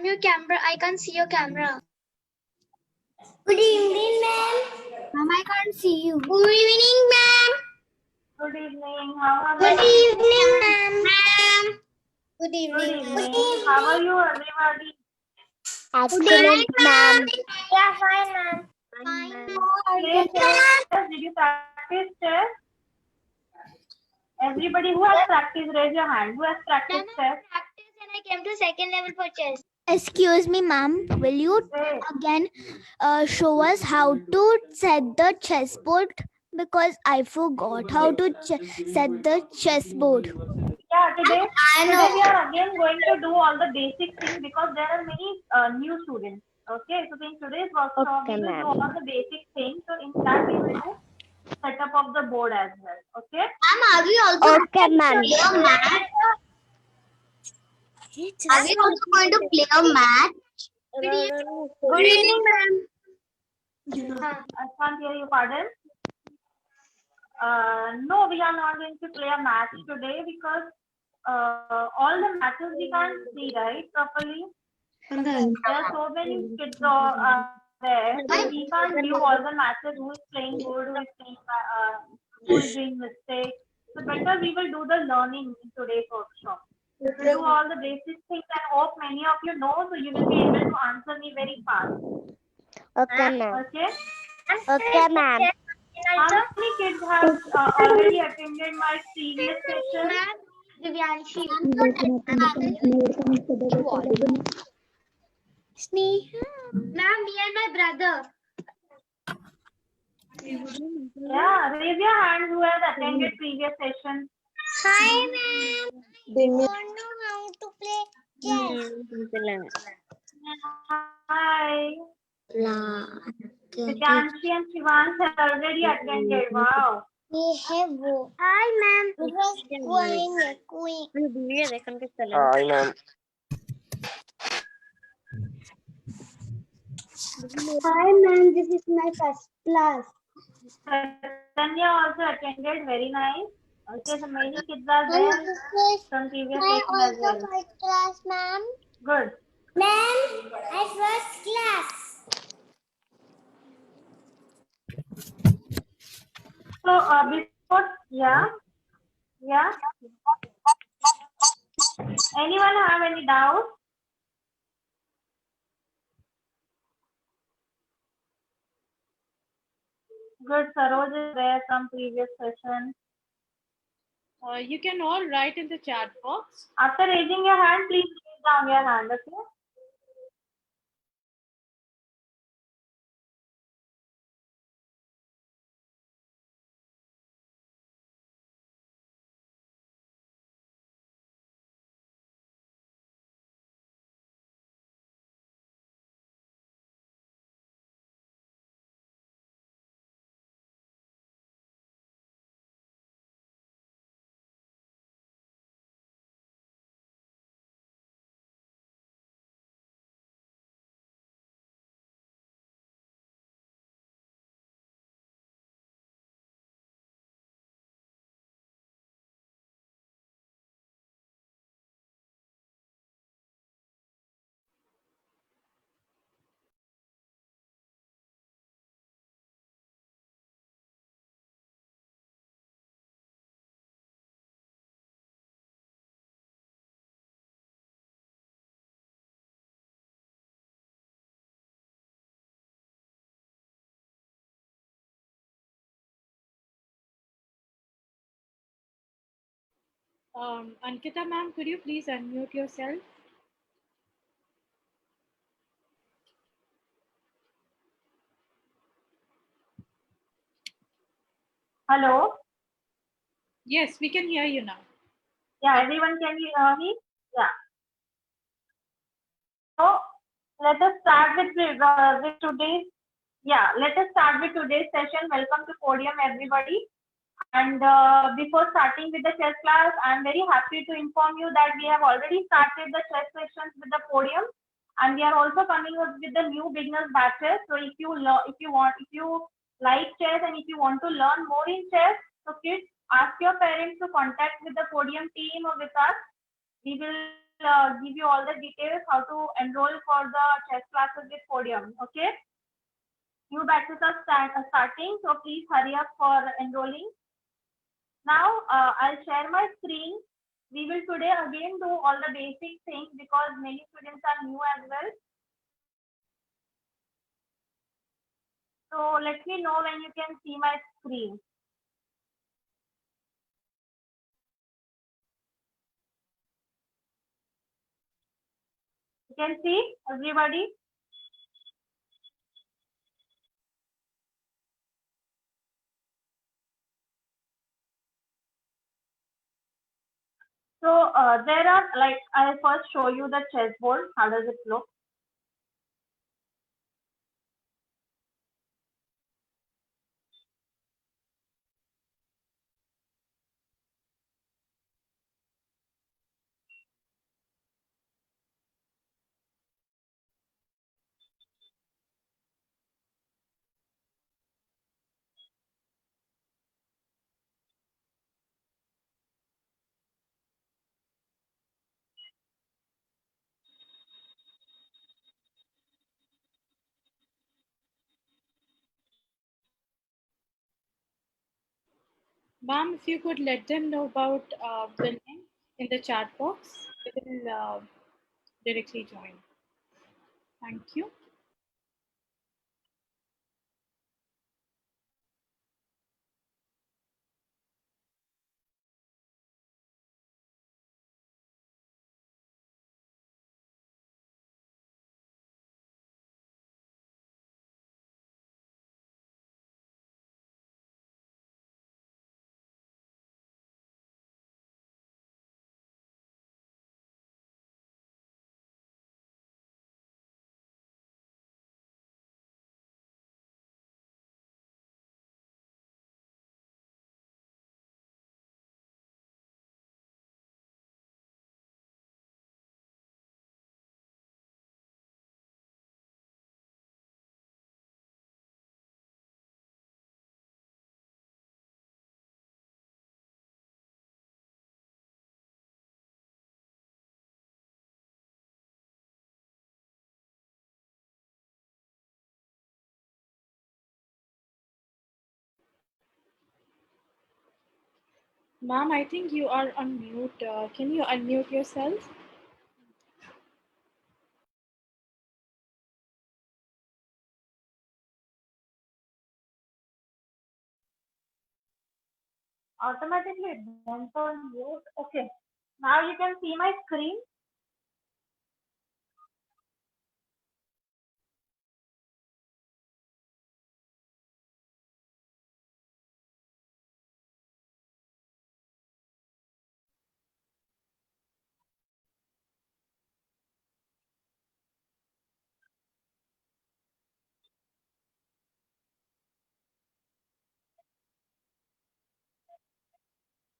your camera. I can't see your camera. Good evening, ma'am. Ma'am, I can't see you. Good evening, ma'am. Good evening. How are Good you? evening, ma'am. Good Good evening. evening. How are you, everybody? Excellent, ma'am. Yeah, fine, ma'am. Fine, ma'am. Play chess. Did you practice chess? Everybody who has practiced, raise your hand. Who has practiced chess? Practice and I came to second level for chess. Excuse me, ma'am. Will you Say. again show us how to set the chessboard? Because I forgot how to set the chessboard. Yeah, today know. we are again going to do all the basic things because there are many new students. Okay, so in today's workshop, we will do all the basic things. So in that, we will do setup of the board as well. Okay. Ma'am, are we also Okay, ma'am. play a match? Are we also going to play a match? Good evening, ma'am. I can't hear you. Pardon. No, we are not going to play a match today because all the matches we can't see right properly. There are so many kids there, so we can't view all the matches. Who is playing good, who is doing mistakes. So better we will do the learning in today's workshop. We'll do all the basic things and hope many of you know, so you will be able to answer me very fast. Okay, ma'am. Okay. Okay, ma'am. How many kids have already attended my previous session? Ma'am, Divyanshi. Ma'am, me and my brother. Yeah, raise your hand who has attended previous session. Hi, ma'am. I don't know how to play chess. Hi. Vikanshi and Shivansh have already attended. Wow. We have go. Hi, ma'am. Queen. Hi, ma'am. Hi, ma'am. This is my first class. Tanya also attended. Very nice. Okay, so many kids are there from previous session as well. first class, ma'am. Good. Ma'am, I first class. So before, yeah. Anyone have any doubts? Good. Saroj is there from previous session. You can all write in the chat box. After raising your hand, please raise down your hand. Okay. Ankita ma'am, could you please unmute yourself? Hello. Yes, we can hear you now. Yeah, everyone can hear me? Yeah. So let us start with today's. Yeah, let us start with today's session. Welcome to Podium, everybody. And before starting with the chess class, I am very happy to inform you that we have already started the chess sessions with the Podium, and we are also coming up with the new beginners batches. So if you like chess and if you want to learn more in chess, so kids, ask your parents to contact with the Podium team or with us. We will give you all the details how to enroll for the chess classes with Podium. Okay. New batches are starting, so please hurry up for enrolling. Now I'll share my screen. We will today again do all the basic things because many students are new as well. So let me know when you can see my screen. You can see everybody? So there are, like, I'll first show you the chessboard. How does it look? Ma'am, if you could let them know about the link in the chat box, they will directly join. Thank you. Ma'am, I think you are on mute. Can you unmute yourself? Automatically it went on mute. Okay. Now you can see my screen.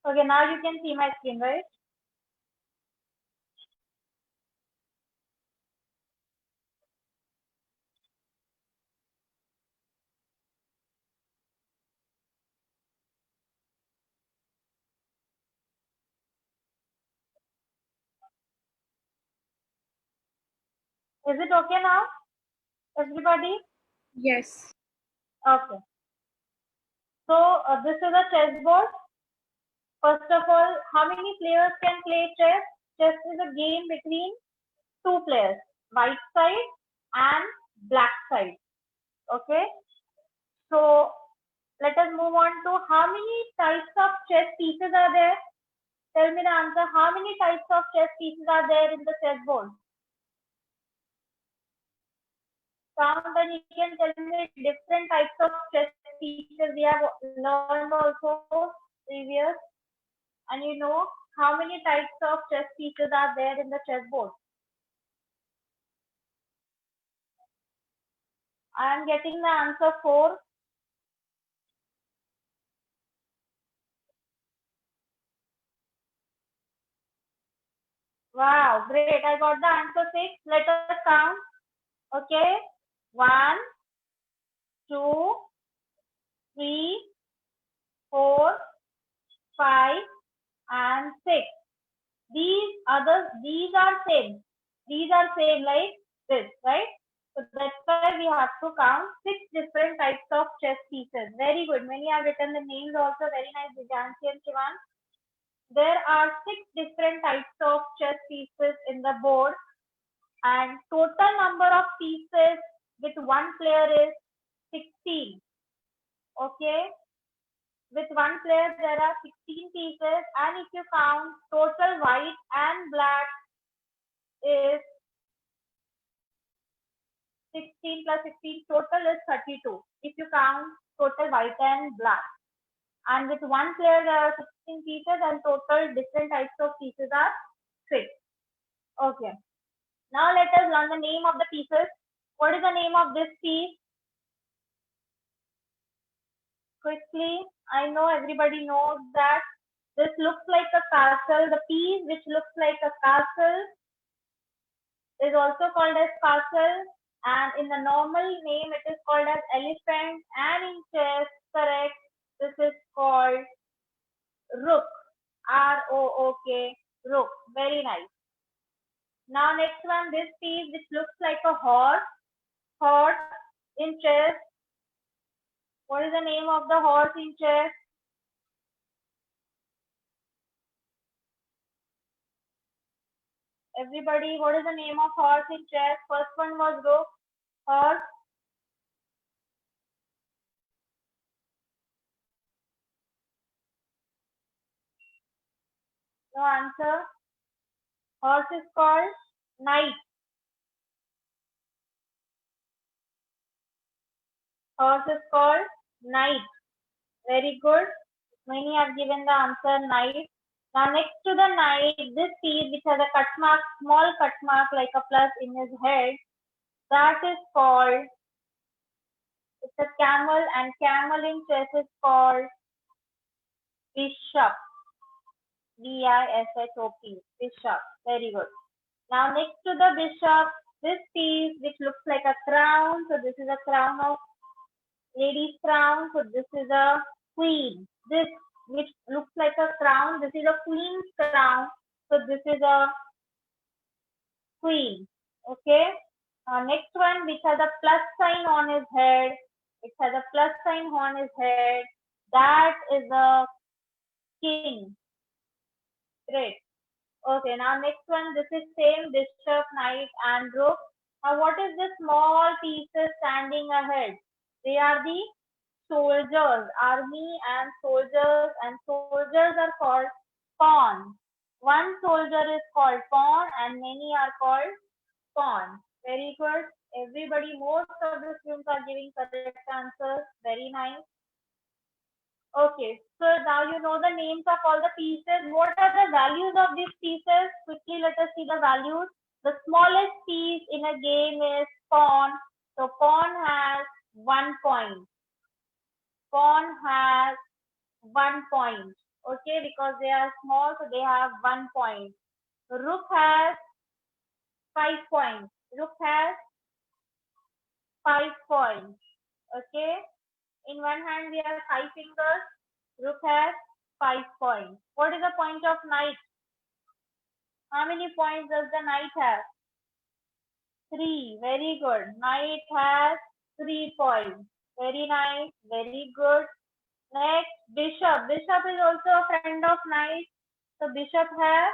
Okay, now you can see my screen, right? Is it okay now, everybody? Yes. Okay. So this is a chessboard. First of all, how many players can play chess? Chess is a game between two players, white side and black side. Okay. So let us move on to how many types of chess pieces are there? Tell me the answer. How many types of chess pieces are there in the chessboard? Count and you can tell me different types of chess pieces we have learned also previous. And you know how many types of chess pieces are there in the chessboard? I am getting the answer 4. Wow, great. I got the answer 6. Let us count. Okay. 1, 2, 3, 4, 5, and 6. These are this, right? So that's why we have to count 6 different types of chess pieces. Very good. Many have written the names also. Very nice, Vijanshi and Shivan. There are 6 different types of chess pieces in the board, and total number of pieces with one player is 16. Okay. With one player, there are 16 pieces, and if you count total white and black is 16 plus 16, total is 32. If you count total white and black. And with one player, there are 16 pieces, and total different types of pieces are 6. Okay. Now let us learn the name of the pieces. What is the name of this piece? Quickly, I know everybody knows that this looks like a castle. The piece which looks like a castle is also called as castle, and in the normal name it is called as elephant, and in chess, correct, this is called rook. R-O-O-K, rook. Very nice. Now next one, this piece which looks like a horse. Horse in chess. What is the name of the horse in chess? Everybody, what is the name of horse in chess? First one was rook. Horse. No answer. Horse is called knight. Horse is called knight. Very good. Many have given the answer knight. Now next to the knight, this piece which has a cut mark, small cut mark like a plus in his head, that is called, it's a camel, and camel in chess is called bishop. B-I-S-H-O-P. Bishop. Very good. Now next to the bishop, this piece which looks like a crown. So this is a crown of lady's crown. So this is a queen. This which looks like a crown, this is a queen's crown. So this is a queen. Okay. Next one which has a plus sign on his head. It has a plus sign on his head. That is a king. Great. Okay, now next one, this is same bishop, knight and rook. Now what is this small pieces standing ahead? They are the soldiers, army and soldiers are called pawn. One soldier is called pawn and many are called pawn. Very good. Everybody, most of the students are giving correct answers. Very nice. Okay, so now you know the names of all the pieces. What are the values of these pieces? Quickly, let us see the values. The smallest piece in a game is pawn. So pawn has 1 point. Pawn has 1 point. Okay, because they are small, so they have 1 point. Rook has 5 points. Rook has 5 points. Okay. In one hand, we have 5 fingers. Rook has 5 points. What is the point of knight? How many points does the knight have? 3. Very good. Knight has 3 points. Very nice. Very good. Next, bishop. Bishop is also a friend of knight. So bishop has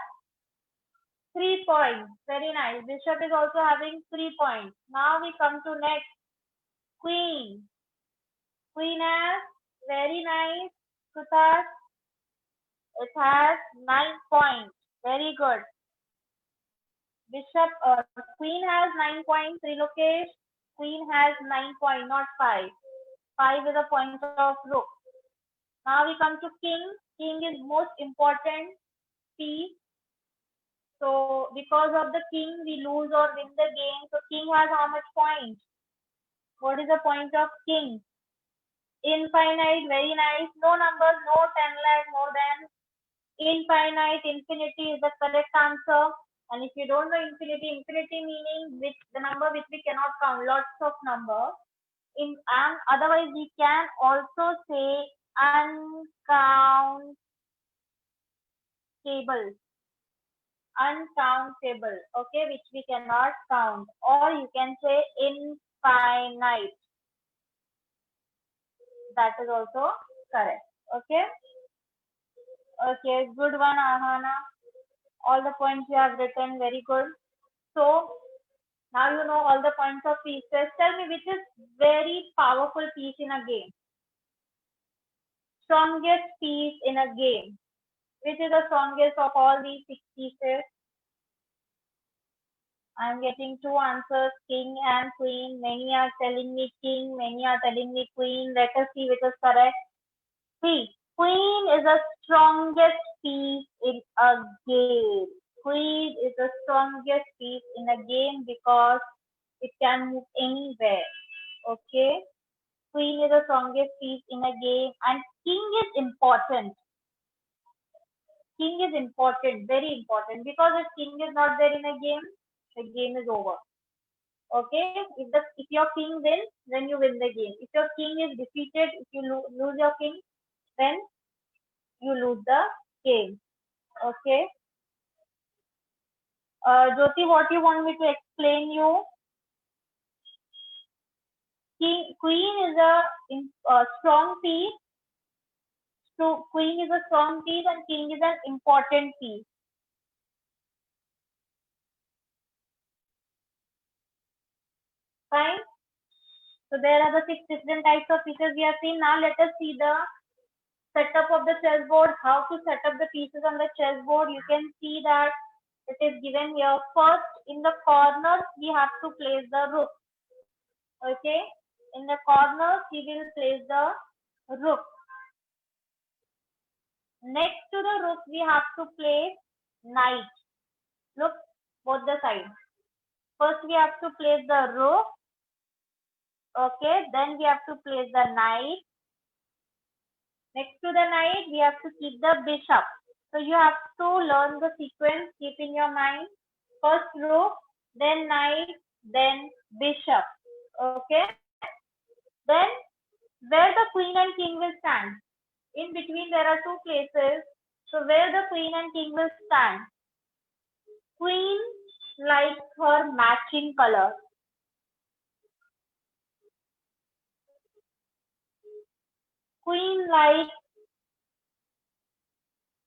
3 points. Very nice. Bishop is also having 3 points. Now we come to next. Queen. Queen has, very nice, Sutas. It has 9 points. Very good. Bishop or queen has 9 points. Trilokesh. Queen has 9 points, not 5. 5 is a point of rook. Now we come to king. King is most important piece. So because of the king, we lose or win the game. So king has how much points? What is the point of king? Infinite, very nice. No numbers, no 10 lakh, more than infinite. Infinity is the correct answer. And if you don't know infinity, infinity meaning which the number which we cannot count, lots of number. And otherwise we can also say uncountable. uncountable, okay, which we cannot count, or you can say infinite. That is also correct. Okay. Okay, good one, Ahana. All the points you have written, very good. So now you know all the points of pieces. Tell me which is very powerful piece in a game. Strongest piece in a game. Which is the strongest of all these 6 pieces? I am getting 2 answers, king and queen. Many are telling me king, many are telling me queen. Let us see which is correct. See, queen is the strongest piece in a game. Queen is the strongest piece in a game because it can move anywhere. Okay? Queen is the strongest piece in a game, and king is important. King is important, very important, because if king is not there in a game, the game is over. Okay? If your king wins, then you win the game. If your king is defeated, if you lose your king, then you lose the game. Okay. Jyoti, what you want me to explain you? Queen is a strong piece. So queen is a strong piece and king is an important piece. Fine. So there are the 6 different types of pieces we have seen. Now let us see the setup of the chessboard. How to set up the pieces on the chessboard. You can see that it is given here. First, in the corners, we have to place the rook. Okay. In the corners, we will place the rook. Next to the rook, we have to place knight. Look, both the sides. First, we have to place the rook. Okay, then we have to place the knight. Next to the knight, we have to keep the bishop. So you have to learn the sequence, keep in your mind. First rook, then knight, then bishop. Okay. Then where the queen and king will stand. In between there are 2 places. So where the queen and king will stand. Queen likes her matching color. Queen likes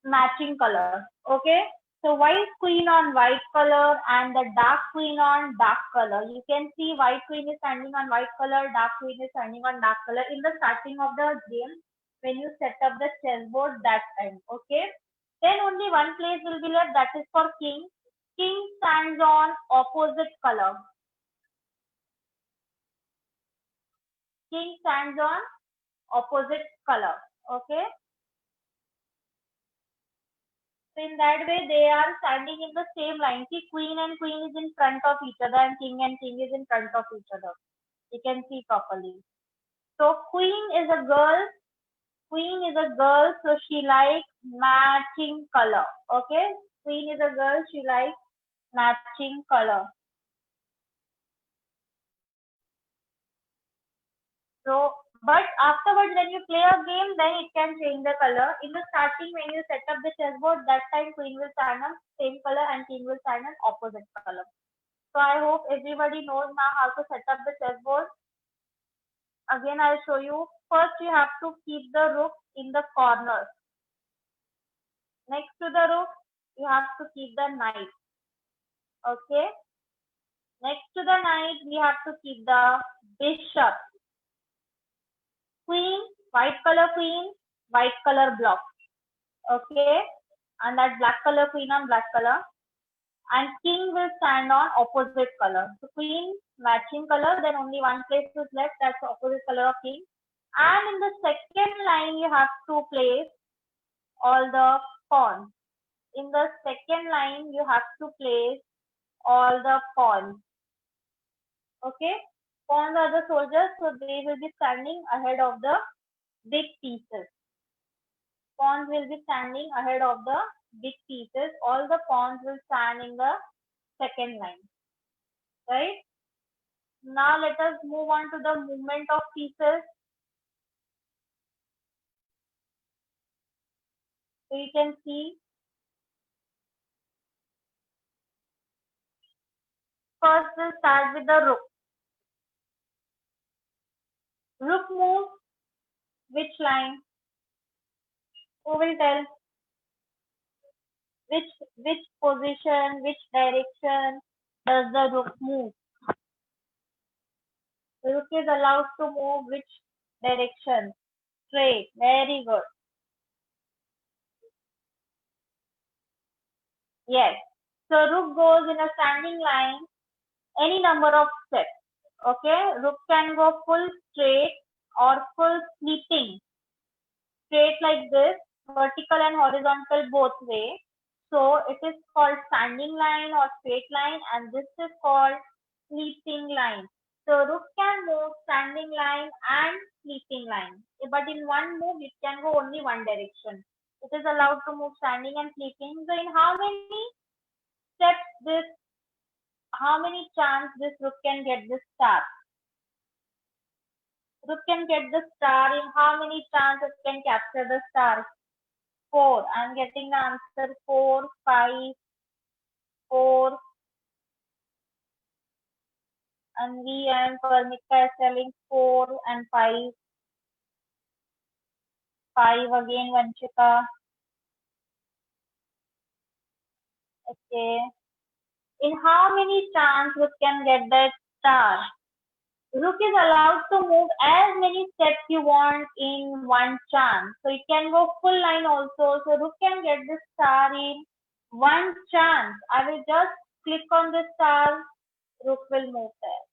matching color. Okay. So white queen on white color and the dark queen on dark color. You can see white queen is standing on white color, dark queen is standing on dark color in the starting of the game when you set up the chessboard that time. Okay. Then only one place will be left, that is for king. King stands on opposite color. King stands on opposite color. Okay. So in that way, they are standing in the same line. See, queen and queen is in front of each other and king is in front of each other. You can see properly. So queen is a girl. Queen is a girl, so she likes matching color. Okay. Queen is a girl, she likes matching color. So, but afterwards when you play a game, then it can change the color. In the starting, when you set up the chessboard, that time queen will stand on same color and king will stand on opposite color. So I hope everybody knows now how to set up the chessboard. Again, I'll show you. First, you have to keep the rook in the corners. Next to the rook, you have to keep the knight. Okay. Next to the knight, we have to keep the bishop. Queen, white color block. Okay. And that black color queen on black color. And king will stand on opposite color. So queen matching color, then only one place is left, that's the opposite color of king. And in the second line, you have to place all the pawns. In the second line, you have to place all the pawns. Okay, pawns are the soldiers, so they will be standing ahead of the big pieces. Pawns will be standing ahead of the big pieces. All the pawns will stand in the second line. Right? Now let us move on to the movement of pieces. So you can see first will start with the rook. Rook moves which line? Who will tell? Which position, which direction does the rook move? The rook is allowed to move which direction? Straight. Very good. Yes. So rook goes in a standing line any number of steps. Okay. Rook can go full straight or full sleeping. Straight like this, vertical and horizontal both way. So it is called standing line or straight line, and this is called sleeping line. So rook can move standing line and sleeping line, but in one move it can go only one direction. It is allowed to move standing and sleeping. So in how many steps how many chance this rook can get this star? Rook can get the star in how many chances it can capture the star? 4. I'm getting the answer 4, 5, 4. And we and Parmika is telling 4 and 5. 5 again, Vanchika. Okay. In how many chances Rook can get that star? Rook is allowed to move as many steps you want in one chance. So it can go full line also. So Rook can get the star in one chance. I will just click on the star. Rook will move there.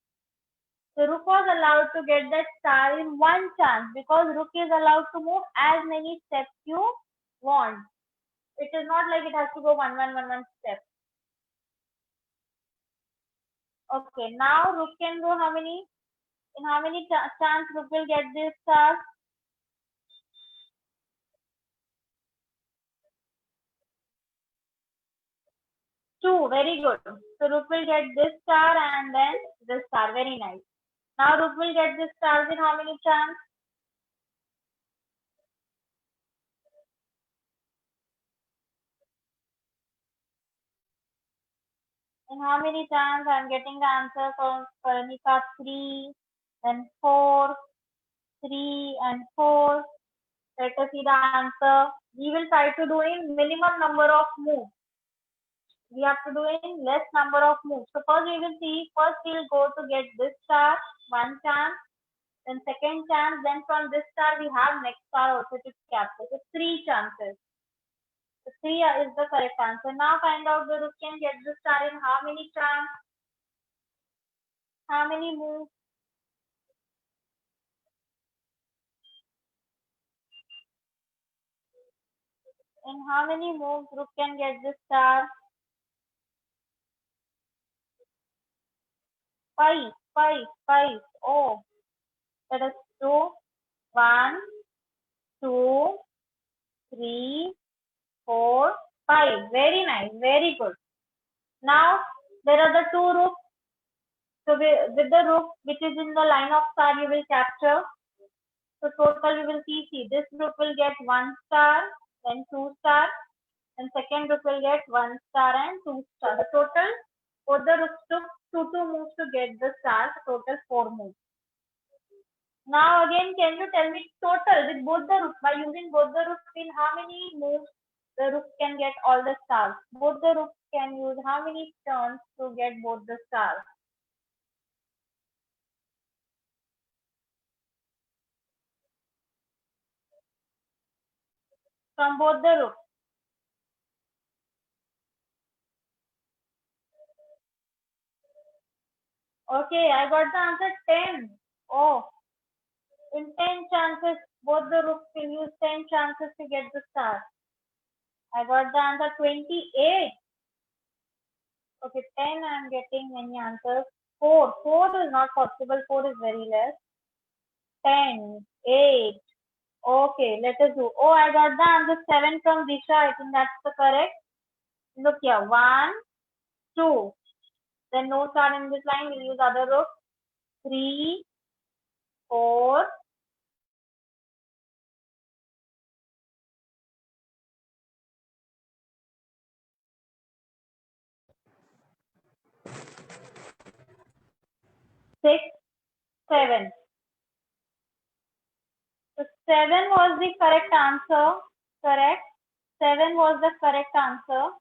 So Rook was allowed to get that star in one chance because Rook is allowed to move as many steps you want. It is not like it has to go one step. Okay, now Rook can go how many? In how many chance Rook will get this star? 2. Very good. So Rook will get this star and then this star. Very nice. Now Rook will get this stars in how many chance? In how many chance? I'm getting the answer from Parnika 3, then 4, 3 and 4. Let us see the answer. We will try to do in minimum number of moves. We have to do in less number of moves. So first we will see, first we will go to get this star, one chance, then second chance, then from this star we have next star also to capture. So 3 chances. So 3 is the correct answer. Now find out the Rook can get this star in how many chances? How many moves? In how many moves Rook can get this star? 5, 5, 5. Oh, let us do 1, 2, 3, 4, 5. Very nice, very good. Now there are the 2 rooks. So with the rook which is in the line of star, you will capture. So total we will see this rook will get 1 star, then 2 star, and second rook will get 1 star and 2 star. The total both the rooks took 2 moves to get the stars. Total 4 moves. Now again, can you tell me total with both the rooks, by using both the rooks, in how many moves the rook can get all the stars? Both the rooks can use how many turns to get both the stars? From both the rooks. Okay, I got the answer 10. Oh, in 10 chances, both the rooks will use 10 chances to get the star. I got the answer 28. Okay, 10 I am getting many answers. 4. 4 is not possible. 4 is very less. 10, 8. Okay, let us do. Oh, I got the answer 7 from Disha. I think that's the correct. Look here. 1, 2. Then no star in this line. We'll use other rook. 3, 4. 6, 7. So 7 was the correct answer. Correct. 7 was the correct answer.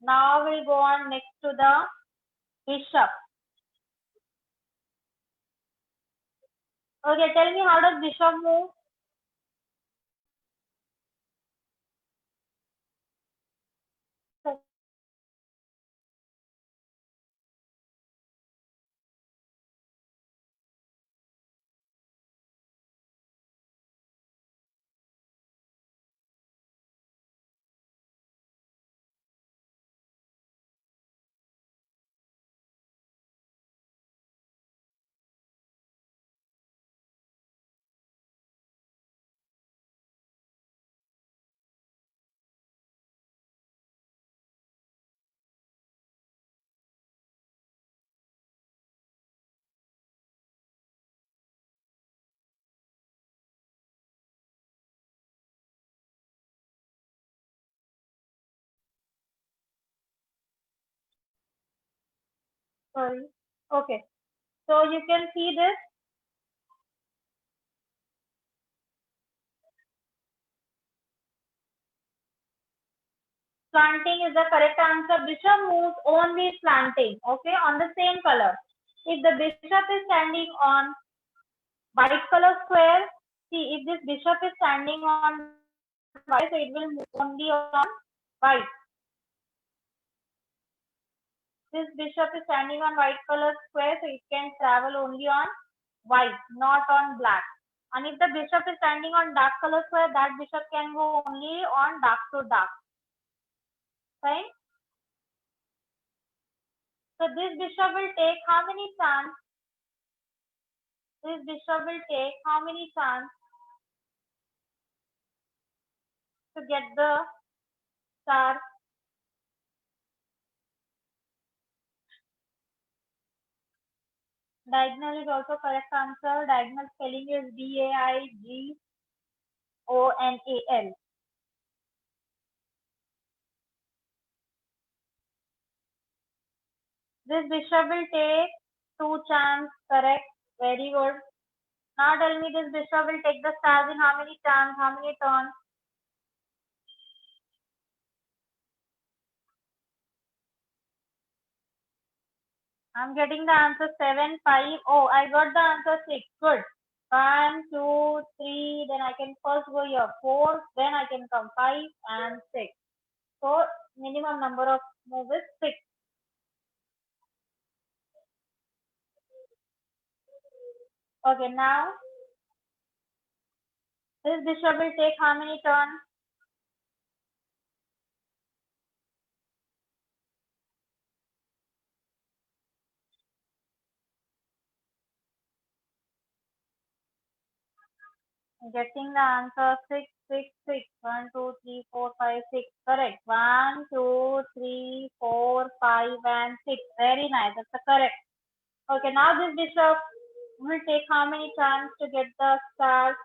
Now we'll go on next to the bishop. Okay, tell me, how does bishop move? Sorry. Okay. So you can see this. Slanting is the correct answer. Bishop moves only slanting. Okay, on the same color. If the bishop is standing on white color square, see, if this bishop is standing on white, so it will move only on white. This bishop is standing on white color square, so it can travel only on white, not on black. And if the bishop is standing on dark color square, that bishop can go only on dark to dark. Fine? So this bishop will take how many chance? This bishop will take how many chance to get the star? Diagonal is also correct answer. Diagonal spelling is D-A-I-G-O-N-A-L. This bishop will take 2 chance. Correct. Very good. Now tell me, this bishop will take the stars in how many turns, how many turns? I'm getting the answer 7, 5. Oh, I got the answer 6. Good. 1, 2, 3. Then I can first go here 4. Then I can come 5 and 6. So minimum number of moves is 6. Okay, now this bishop will take how many turns? Getting the answer 6, 6, 6. 1, 2, 3, 4, 5, 6. Correct. 1, 2, 3, 4, 5, and 6. Very nice. That's the correct. Okay, now this bishop will take how many turns to get the stars?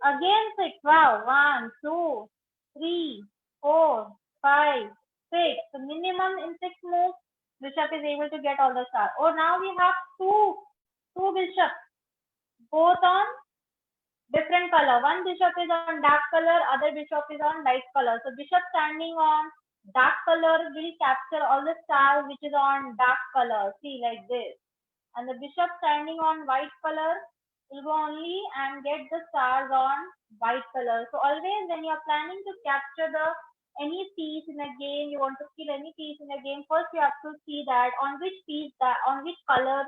Again 6. Wow. 1, 2, 3, 4, 5, 6. The minimum in 6 moves, bishop is able to get all the stars. Oh, now we have two bishops, both on different color. One bishop is on dark color, other bishop is on light color. So bishop standing on dark color will capture all the stars which is on dark color. See, like this. And the bishop standing on white color will go only and get the stars on white color. So always when you are planning to capture any piece in a game, you want to kill any piece in a game, first you have to see that on which color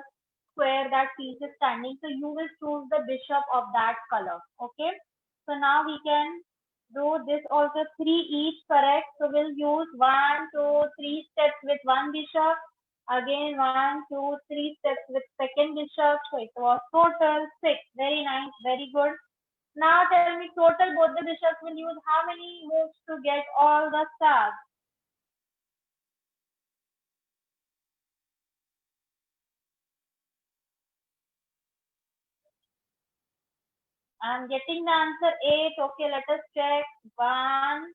square that piece is standing. So you will choose the bishop of that color. Okay. So now we can do this also 3 each, correct. So we'll use 1, 2, 3 steps with one bishop. Again 1, 2, 3 steps with second bishop. So it was total 6. Very nice. Very good. Now tell me, total both the bishops will use how many moves to get all the stars? I'm getting the answer 8. Okay, let us check. 1,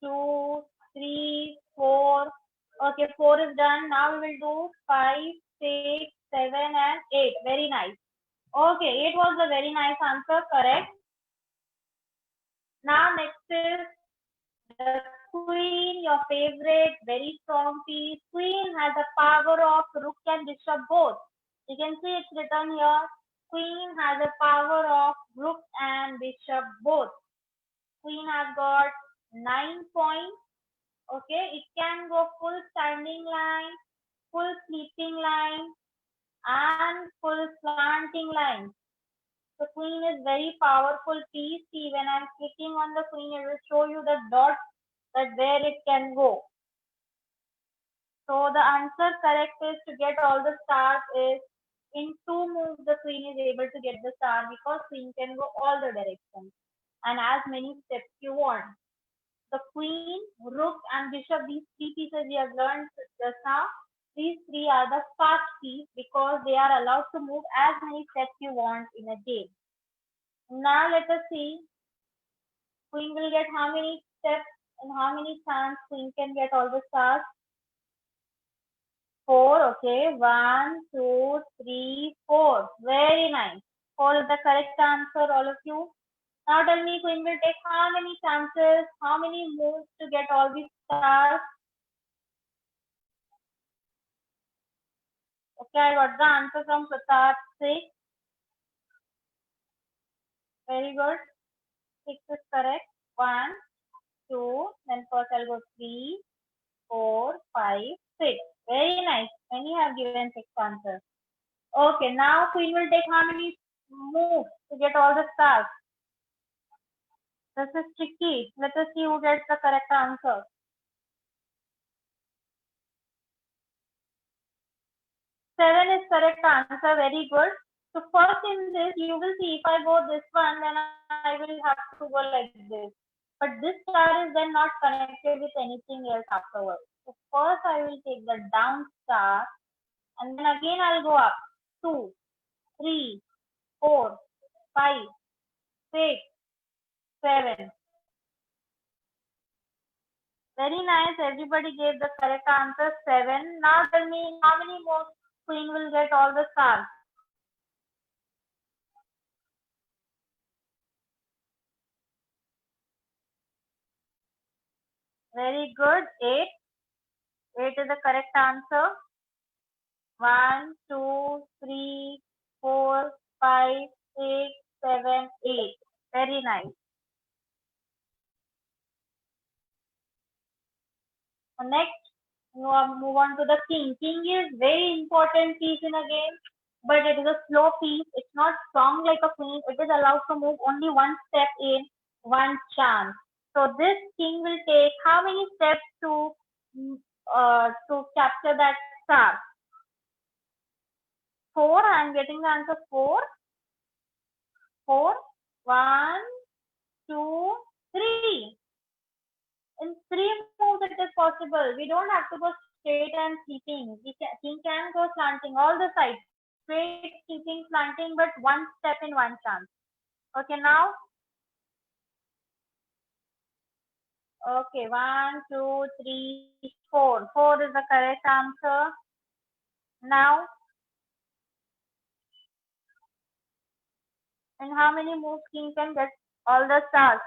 2, 3, Okay, 4 is done. Now we will do 5, 6, 7 and 8. Very nice. Okay, 8 was a very nice answer. Correct. Now next is the queen, your favorite, very strong piece. Queen has the power of rook and bishop both. You can see it's written here. Queen has the power of rook and bishop both. Queen has got 9 points. Okay, it can go full standing line, full sleeping line, and full slanting line. The queen is very powerful piece. See, when I'm clicking on the queen, it will show you the dot that where it can go. So the answer correct is to get all the stars is in 2 moves the queen is able to get the star because queen can go all the directions and as many steps you want. The queen, rook and bishop, these 3 pieces we have learned just now. These 3 are the fast piece because they are allowed to move as many steps you want in a game. Now let us see. Queen will get how many steps and how many chances queen can get all the stars? 4, okay. 1, 2, 3, 4. Very nice. 4 is the correct answer, all of you. Now tell me, queen will take how many chances, how many moves to get all these stars? Okay, I got the answer from Pratap. 6. Very good. 6 is correct. 1, 2, then first I'll go 3, 4, 5, 6. Very nice. Many have given 6 answers. Okay, now queen will take how many moves to get all the stars? This is tricky. Let us see who gets the correct answer. 7 is correct answer. Very good. So first in this, you will see if I go this one, then I will have to go like this. But this star is then not connected with anything else afterwards. So first I will take the down star, and then again I'll go up. 2, 3, 4, 5, 6, 7. Very nice. Everybody gave the correct answer. 7. Now tell me how many more queen will get all the stars? Very good. 8. 8 is the correct answer. 1, 2, 3, 4, 5, 6, 7, 8. Very nice. So next, move on to the king. King is very important piece in a game, but it is a slow piece. It's not strong like a queen. It is allowed to move only one step in one chance. So this king will take how many steps to capture that star? 4. I'm getting the answer 4. 4. 1, 2, 3. In 3 moves it is possible. We don't have to go straight and sleeping. King can go slanting all the sides. Straight, sleeping, slanting, but one step in one chance. Okay, now. Okay, 1, 2, 3, 4. 4 is the correct answer. Now. And how many moves king can get all the stars?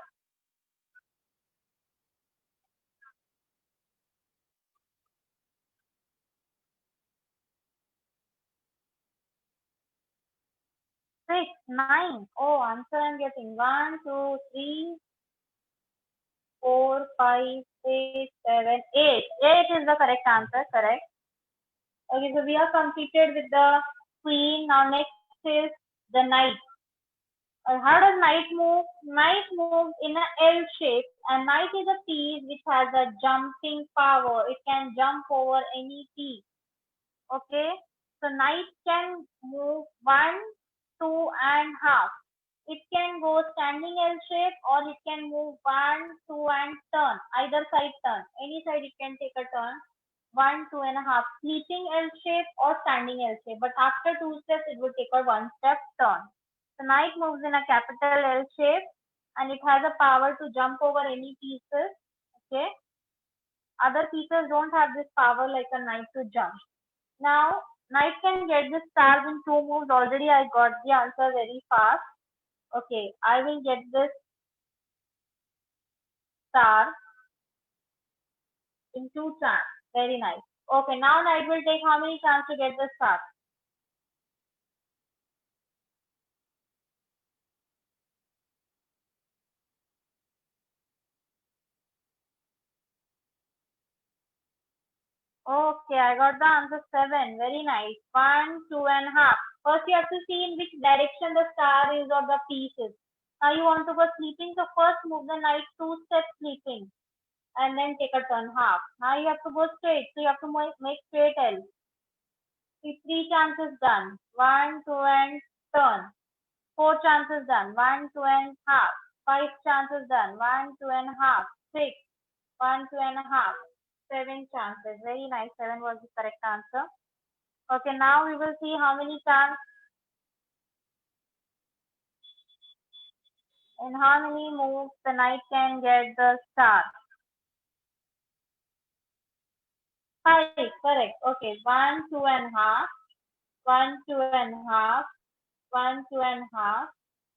6, 9. Oh, answer I'm getting 1, 2, 3, 4, 5, 6, 7, 8. 8 is the correct answer. Correct. Okay, so we are completed with the queen. Now next is the knight. How does knight move? Knight moves in a L shape, and knight is a piece which has a jumping power. It can jump over any piece. Okay, so knight can move 1, 2, and half. It can go standing L shape, or it can move 1, 2, and turn. Either side turn. Any side it can take a turn. 1, 2 and a half. Sleeping L shape or standing L shape. But after 2 steps, it will take a 1 step turn. The knight moves in a capital L shape, and it has a power to jump over any pieces. Okay. Other pieces don't have this power like a knight to jump. Now, knight can get the stars in 2 moves. Already I got the answer very fast. Okay, I will get this star in 2 chances. Very nice. Okay, now knight will take how many chances to get the star? Okay, I got the answer 7. Very nice. 1, 2.5. First, you have to see in which direction the star is or the piece is. Now, you want to go sleeping, so first move the knight 2 steps sleeping and then take a turn half. Now, you have to go straight, so you have to make straight L. See, 3 chances done. 1, 2, and turn. 4 chances done. 1, 2, and half. 5 chances done. 1, 2, and half. 6. 1, 2.5. 7 chances. Very nice. 7 was the correct answer. Okay, now we will see how many chances and how many moves the knight can get the star. 5, correct. Okay, 1, 2.5. 1, 2.5. 1, 2.5.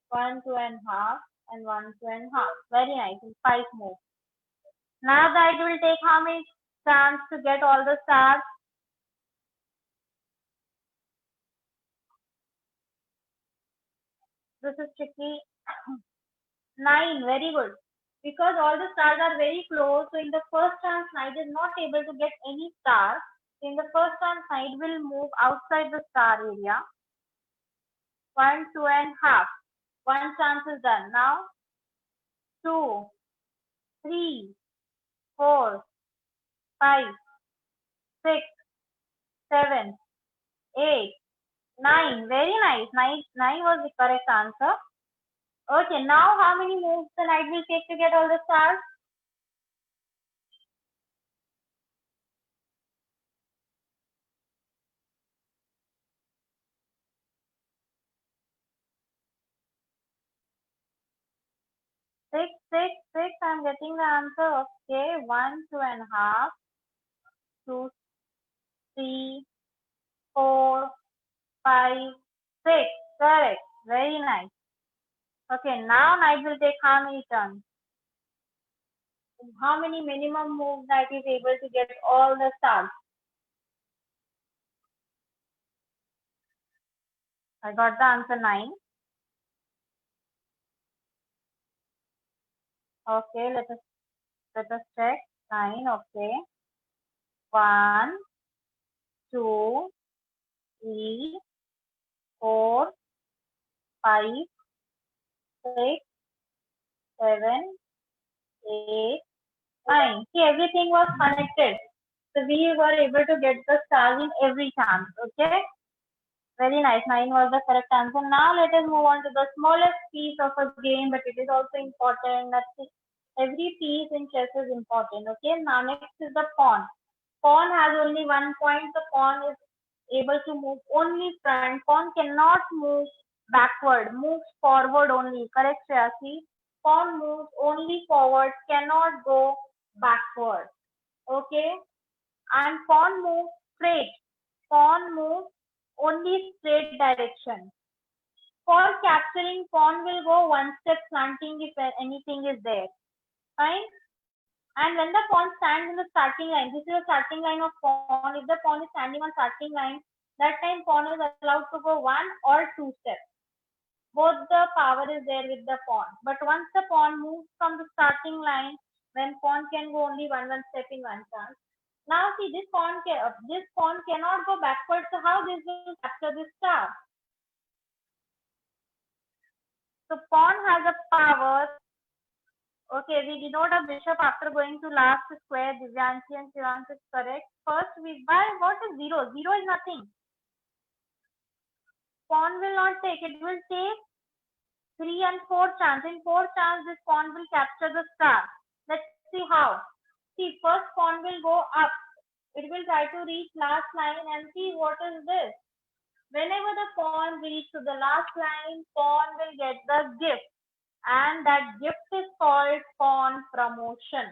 1, 2.5. and 1, 2.5. Very nice. 5 moves. Now that will take how many chances to get all the stars? This is tricky. 9. Very good. Because all the stars are very close, so in the first chance, knight is not able to get any star. In the first chance, knight will move outside the star area. 1, 2.5. 1 chance is done. Now, 2, 3, 4, 5, 6, 7, 8, 9. Very nice. 9 was the correct answer. Okay, now how many moves the knight will take to get all the stars? 6, 6, 6. I'm getting the answer. Okay, 1, 2.5, 2, 3, 4, 5, 6. Correct. Very nice. Okay, now knight will take how many turns? How many minimum moves knight is able to get all the stars? I got the answer 9. Okay, let us check. 9. Okay. 1, 2, 3, 4, 5, 6, 7, 8, 9. See, everything was connected. So we were able to get the stars in every chance. Okay. Very nice. 9 was the correct answer. Now let us move on to the smallest piece of a game, but it is also important. Every piece in chess is important. Okay. Now next is the pawn. Pawn has only 1 point. The pawn is able to move only front. Pawn cannot move backward. Moves forward only. Correct, Shreya? Pawn moves only forward. Cannot go backward. Okay. And pawn moves straight. Pawn moves only straight direction. For capturing, pawn will go 1 step slanting if anything is there. Fine. And when the pawn stands in the starting line, this is the starting line of pawn. If the pawn is standing on starting line, that time pawn is allowed to go 1 or 2 steps. Both the power is there with the pawn. But once the pawn moves from the starting line, then pawn can go only one step in 1 chance. Now see, this pawn cannot go backwards. So how this will capture this star? So pawn has a power. Okay, we denote a bishop after going to last square. Divyanshi and Shivansh is correct. First, what is 0? 0 is nothing. Pawn will not take. It will take 3 and 4 chance. In 4 chance, this pawn will capture the star. Let's see how. See, first pawn will go up. It will try to reach last line and see what is this. Whenever the pawn reaches to the last line, pawn will get the gift. And that gift is called pawn promotion.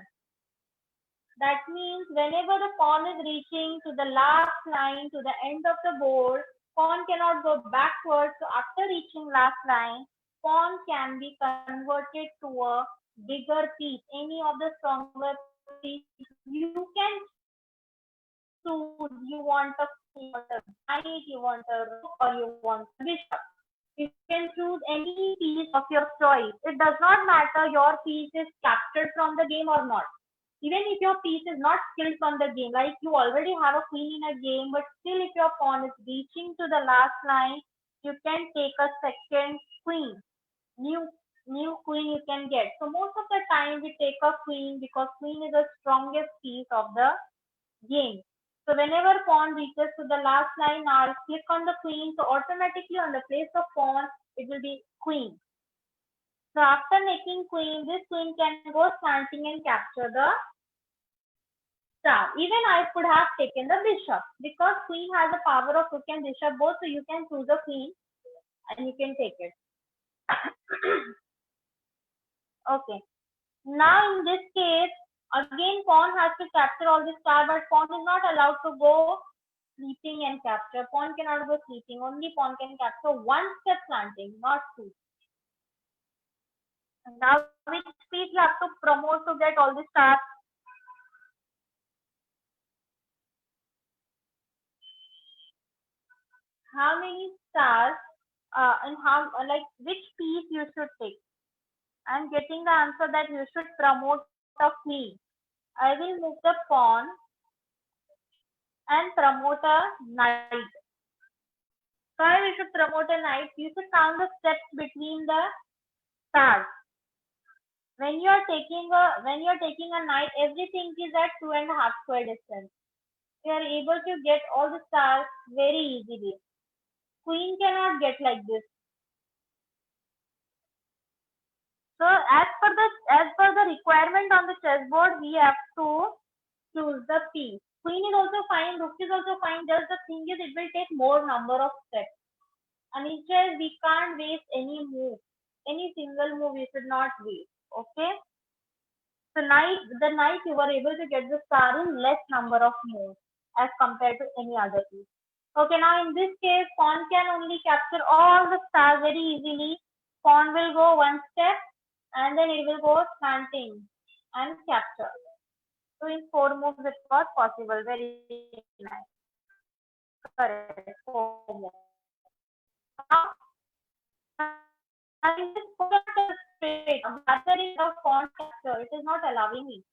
That means whenever the pawn is reaching to the last line, to the end of the board, pawn cannot go backwards. So after reaching last line, pawn can be converted to a bigger piece, any of the stronger piece. You can choose, you want a knight, you want a rook, or you want a bishop. You can choose any piece of your choice. It does not matter your piece is captured from the game or not. Even if your piece is not killed from the game, like you already have a queen in a game, but still if your pawn is reaching to the last line, you can take a second queen. New queen you can get. So most of the time we take a queen because queen is the strongest piece of the game. So whenever pawn reaches to the last line, I'll click on the queen. So automatically on the place of pawn, it will be queen. So after making queen, this queen can go slanting and capture the star. Even I could have taken the bishop because queen has the power of rook and bishop both. So you can choose a queen and you can take it. Okay. Now in this case, again pawn has to capture all the star, but pawn is not allowed to go sleeping and capture. Pawn cannot go sleeping. Only pawn can capture one step slanting, not two. Now which piece you have to promote to get all the stars? How many stars and how like which piece you should take? I'm getting the answer that you should promote a queen. I will move the pawn and promote a knight. Why we should promote a knight? You should count the steps between the stars. When you are taking a knight, everything is at 2.5 square distance. You are able to get all the stars very easily. Queen cannot get like this. So as per the requirement on the chessboard, we have to choose the piece. Queen is also fine, rook is also fine. Just the thing is, it will take more number of steps. And in chess, we can't waste any move. Any single move we should not waste. Okay. So the knight you were able to get the star in less number of moves as compared to any other piece. Okay, now in this case, pawn can only capture all the stars very easily. Pawn will go one step and then it will go slanting and capture. So in 4 moves it was possible. Very nice. Correct. 4 moves. Now, in this straight, rather is a pawn capture. It is not allowing me.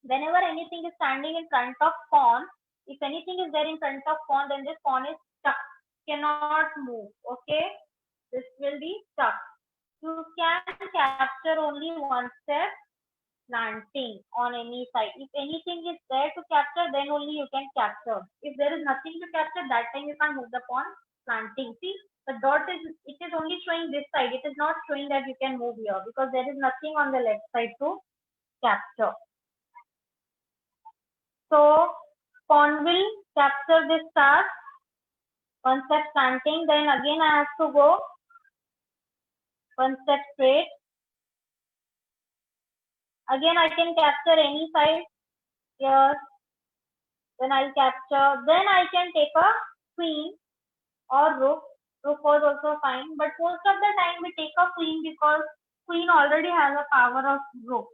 Whenever anything is standing in front of pawn, if anything is there in front of pawn, then this pawn is stuck, cannot move. Okay, this will be stuck. You can capture only one step slanting on any side. If anything is there to capture, then only you can capture. If there is nothing to capture, that time you can move the pawn slanting. See, the dot it is only showing this side. It is not showing that you can move here because there is nothing on the left side to capture. So pawn will capture this star, one step slanting, then again I have to go one step straight. Again I can capture any side here, then I'll capture, then I can take a queen or rook. Rook was also fine, but most of the time we take a queen because queen already has a power of rook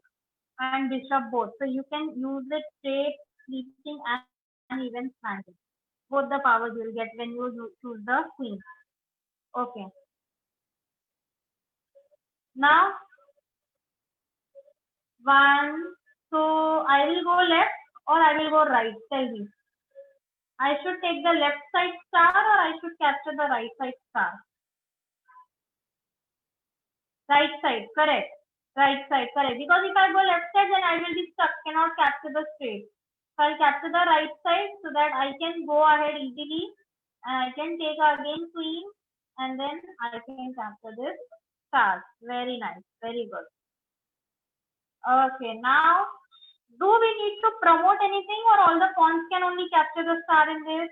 and bishop both. So you can use it straight, sleeping and even slanting. Both the powers you will get when you choose the queen. Okay. Now, so I will go left or I will go right. Tell me. I should take the left side star or I should capture the right side star? Right side, correct. Right side, correct. Because if I go left side, then I will be stuck, cannot capture the straight. So I'll capture the right side so that I can go ahead easily and I can take again queen and then I can capture this star. Very nice, very good. Okay, now do we need to promote anything or all the pawns can only capture the star in this?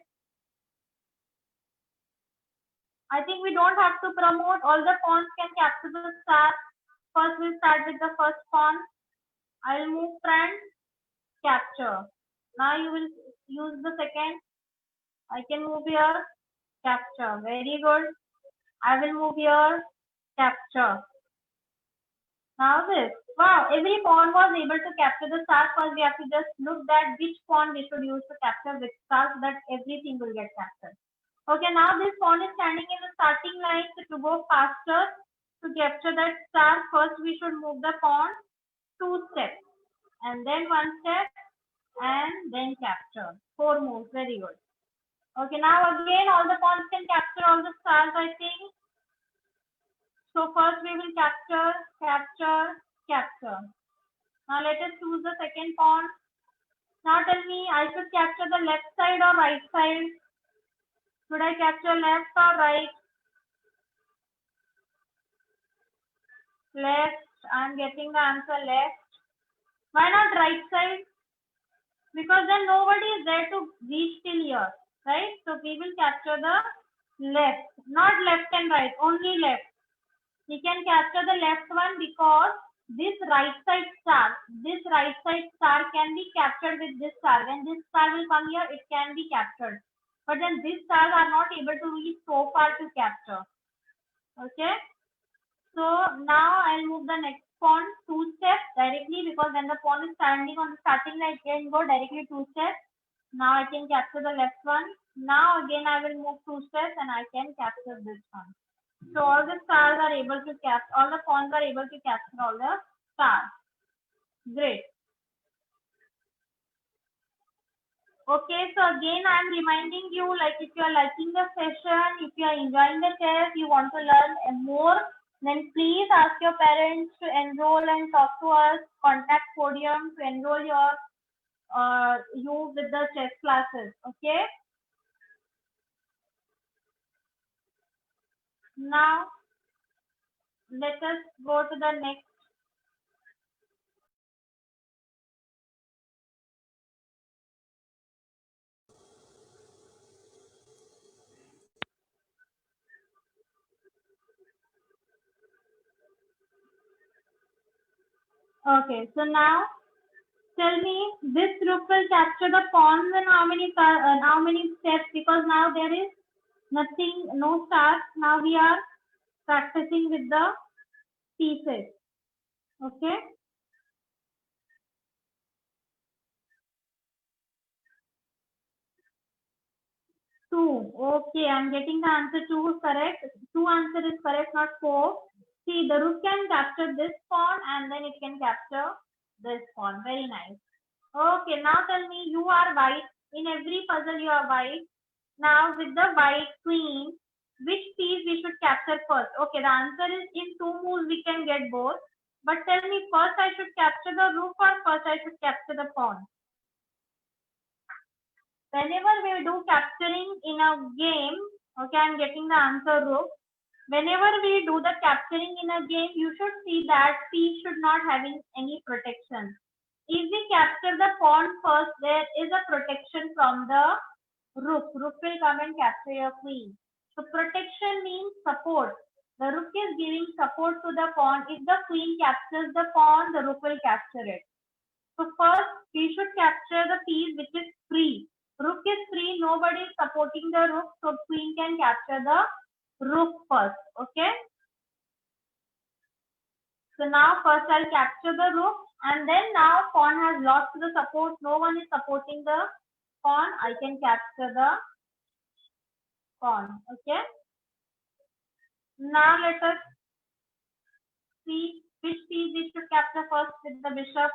I think we don't have to promote, all the pawns can capture the star. First we'll start with the first pawn. I'll move front, capture. Now you will use the second. I can move here, capture. Very good. I will move here, capture. Now this. Wow, every pawn was able to capture the star. First, we have to just look at which pawn we should use to capture which star so that everything will get captured. Okay, now this pawn is standing in the starting line. So to go faster to capture that star, first we should move the pawn 2 steps and then 1 step and then capture. 4 moves. Very good. Okay, now again all the pawns can capture all the stars, I think. So first we will capture, capture, capture. Now let us choose the second pawn. Now tell me, I should capture the left side or right side? Should I capture left or right? Left. I am getting the answer left. Why not right side? Because then nobody is there to reach till here, right? So we will capture the left, not left and right, only left. We can capture the left one because this right side star can be captured with this star. When this star will come here, it can be captured. But then these stars are not able to reach so far to capture. Okay. So now I'll move the next pawn 2 steps directly because when the pawn is standing on the starting line, it can go directly 2 steps. Now I can capture the left one. Now again I will move 2 steps and I can capture this one. So all the stars are able to capture, all the pawns are able to capture all the stars. Great. Okay, so again I am reminding you, like if you are liking the session, if you are enjoying the test, you want to learn more, then please ask your parents to enroll and talk to us, contact Podium to enroll you with the chess classes. Okay. Now let us go to the next. Okay, so now tell me, this rook will capture the pawns in how many steps? Because now there is nothing, no stars. Now we are practicing with the pieces. Okay. Two. Okay, I'm getting the answer 2 correct. 2 answer is correct, not 4. See, the rook can capture this pawn and then it can capture this pawn. Very nice. Okay, now tell me, you are white. In every puzzle you are white. Now with the white queen, which piece we should capture first? Okay, the answer is in 2 moves we can get both. But tell me, first I should capture the rook or first I should capture the pawn? Whenever we do capturing in a game, okay, I'm getting the answer rook. Whenever we do the capturing in a game, you should see that piece should not having any protection. If we capture the pawn first, there is a protection from the rook. Rook will come and capture your queen. So protection means support. The rook is giving support to the pawn. If the queen captures the pawn, the rook will capture it. So first, we should capture the piece which is free. Rook is free, nobody is supporting the rook, so queen can capture the rook first. Okay. So now first I'll capture the rook, and then now pawn has lost the support. No one is supporting the pawn. I can capture the pawn. Okay. Now let us see which piece we should capture first with the bishop.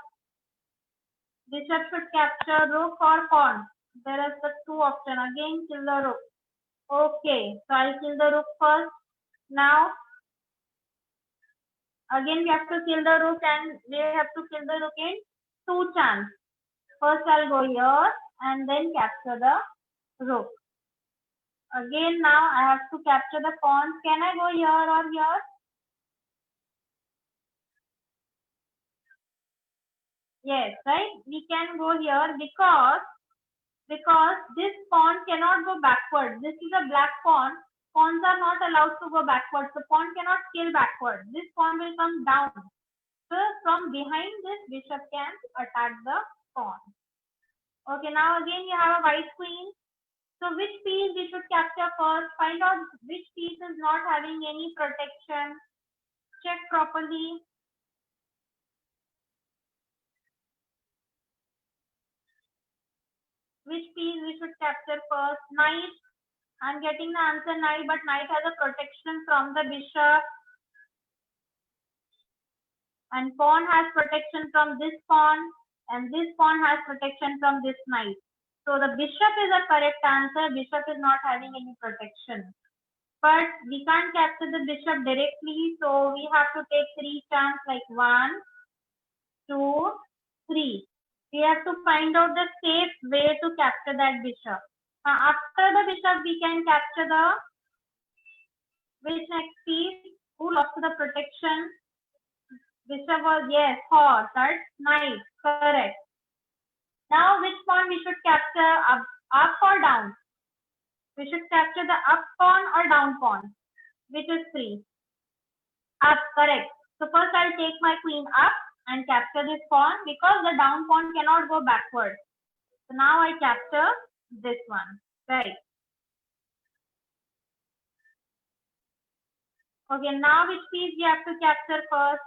Bishop should capture rook or pawn. There is the 2 options. Again, kill the rook. Okay, so I'll kill the rook first. Now, again we have to kill the rook and we have to kill the rook in 2 chances. First I'll go here and then capture the rook. Again now I have to capture the pawns. Can I go here or here? Yes, right? We can go here because this pawn cannot go backward. This is a black pawn. Pawns are not allowed to go backward. So pawn cannot scale backward. This pawn will come down. So from behind this, bishop can attack the pawn. Okay, now again you have a white queen. So which piece we should capture first? Find out which piece is not having any protection. Check properly. Which piece we should capture first? Knight. I'm getting the answer knight, but knight has a protection from the bishop. And pawn has protection from this pawn. And this pawn has protection from this knight. So the bishop is a correct answer. Bishop is not having any protection. But we can't capture the bishop directly. So we have to take 3 chances like 1, 2, 3. We have to find out the safe way to capture that bishop. Now after the bishop, we can capture the which next piece? Who lost the protection? Bishop was, yes, horse. That's knight. Correct. Now which pawn we should capture? Up or down? We should capture the up pawn or down pawn, which is free. Up, correct. So first I'll take my queen up and capture this pawn because the down pawn cannot go backward. So now I capture this one. Right. Okay, now which piece we have to capture first?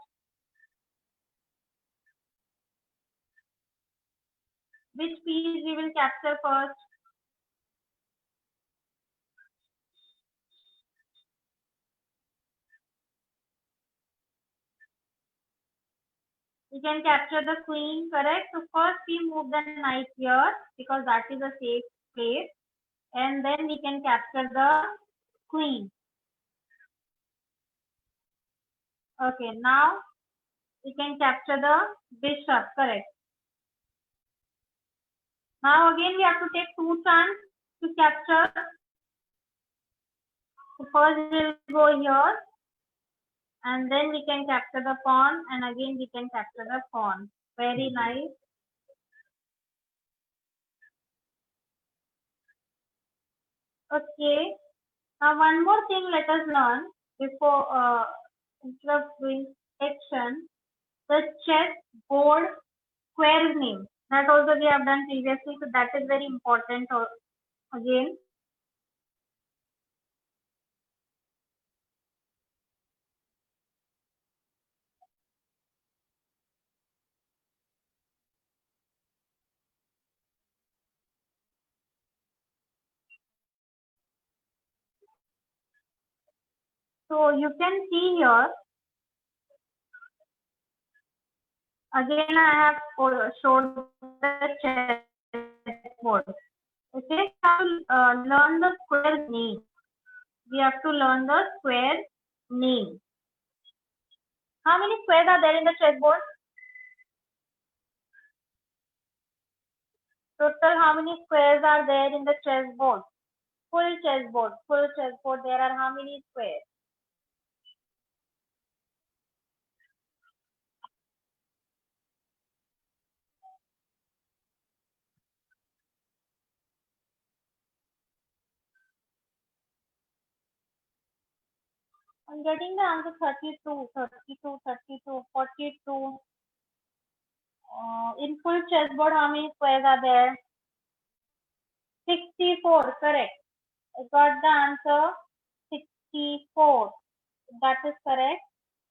Which piece we will capture first? We can capture the queen, correct? So first we move the knight here because that is a safe place. And then we can capture the queen. Okay, now we can capture the bishop, correct? Now again we have to take 2 chances to capture. So first we'll go here and then we can capture the pawn and again we can capture the pawn. Very nice. Okay. Now one more thing let us learn before instead of doing section, the chessboard square name. That also we have done previously, so that is very important again. So you can see here, again I have showed the chessboard. Okay, now learn the square name. We have to learn the square name. How many squares are there in the chessboard? Total, how many squares are there in the chessboard? Full chessboard, there are how many squares? I'm getting the answer 32, 42. In full chessboard, how many squares are there? 64, correct. I got the answer 64. That is correct.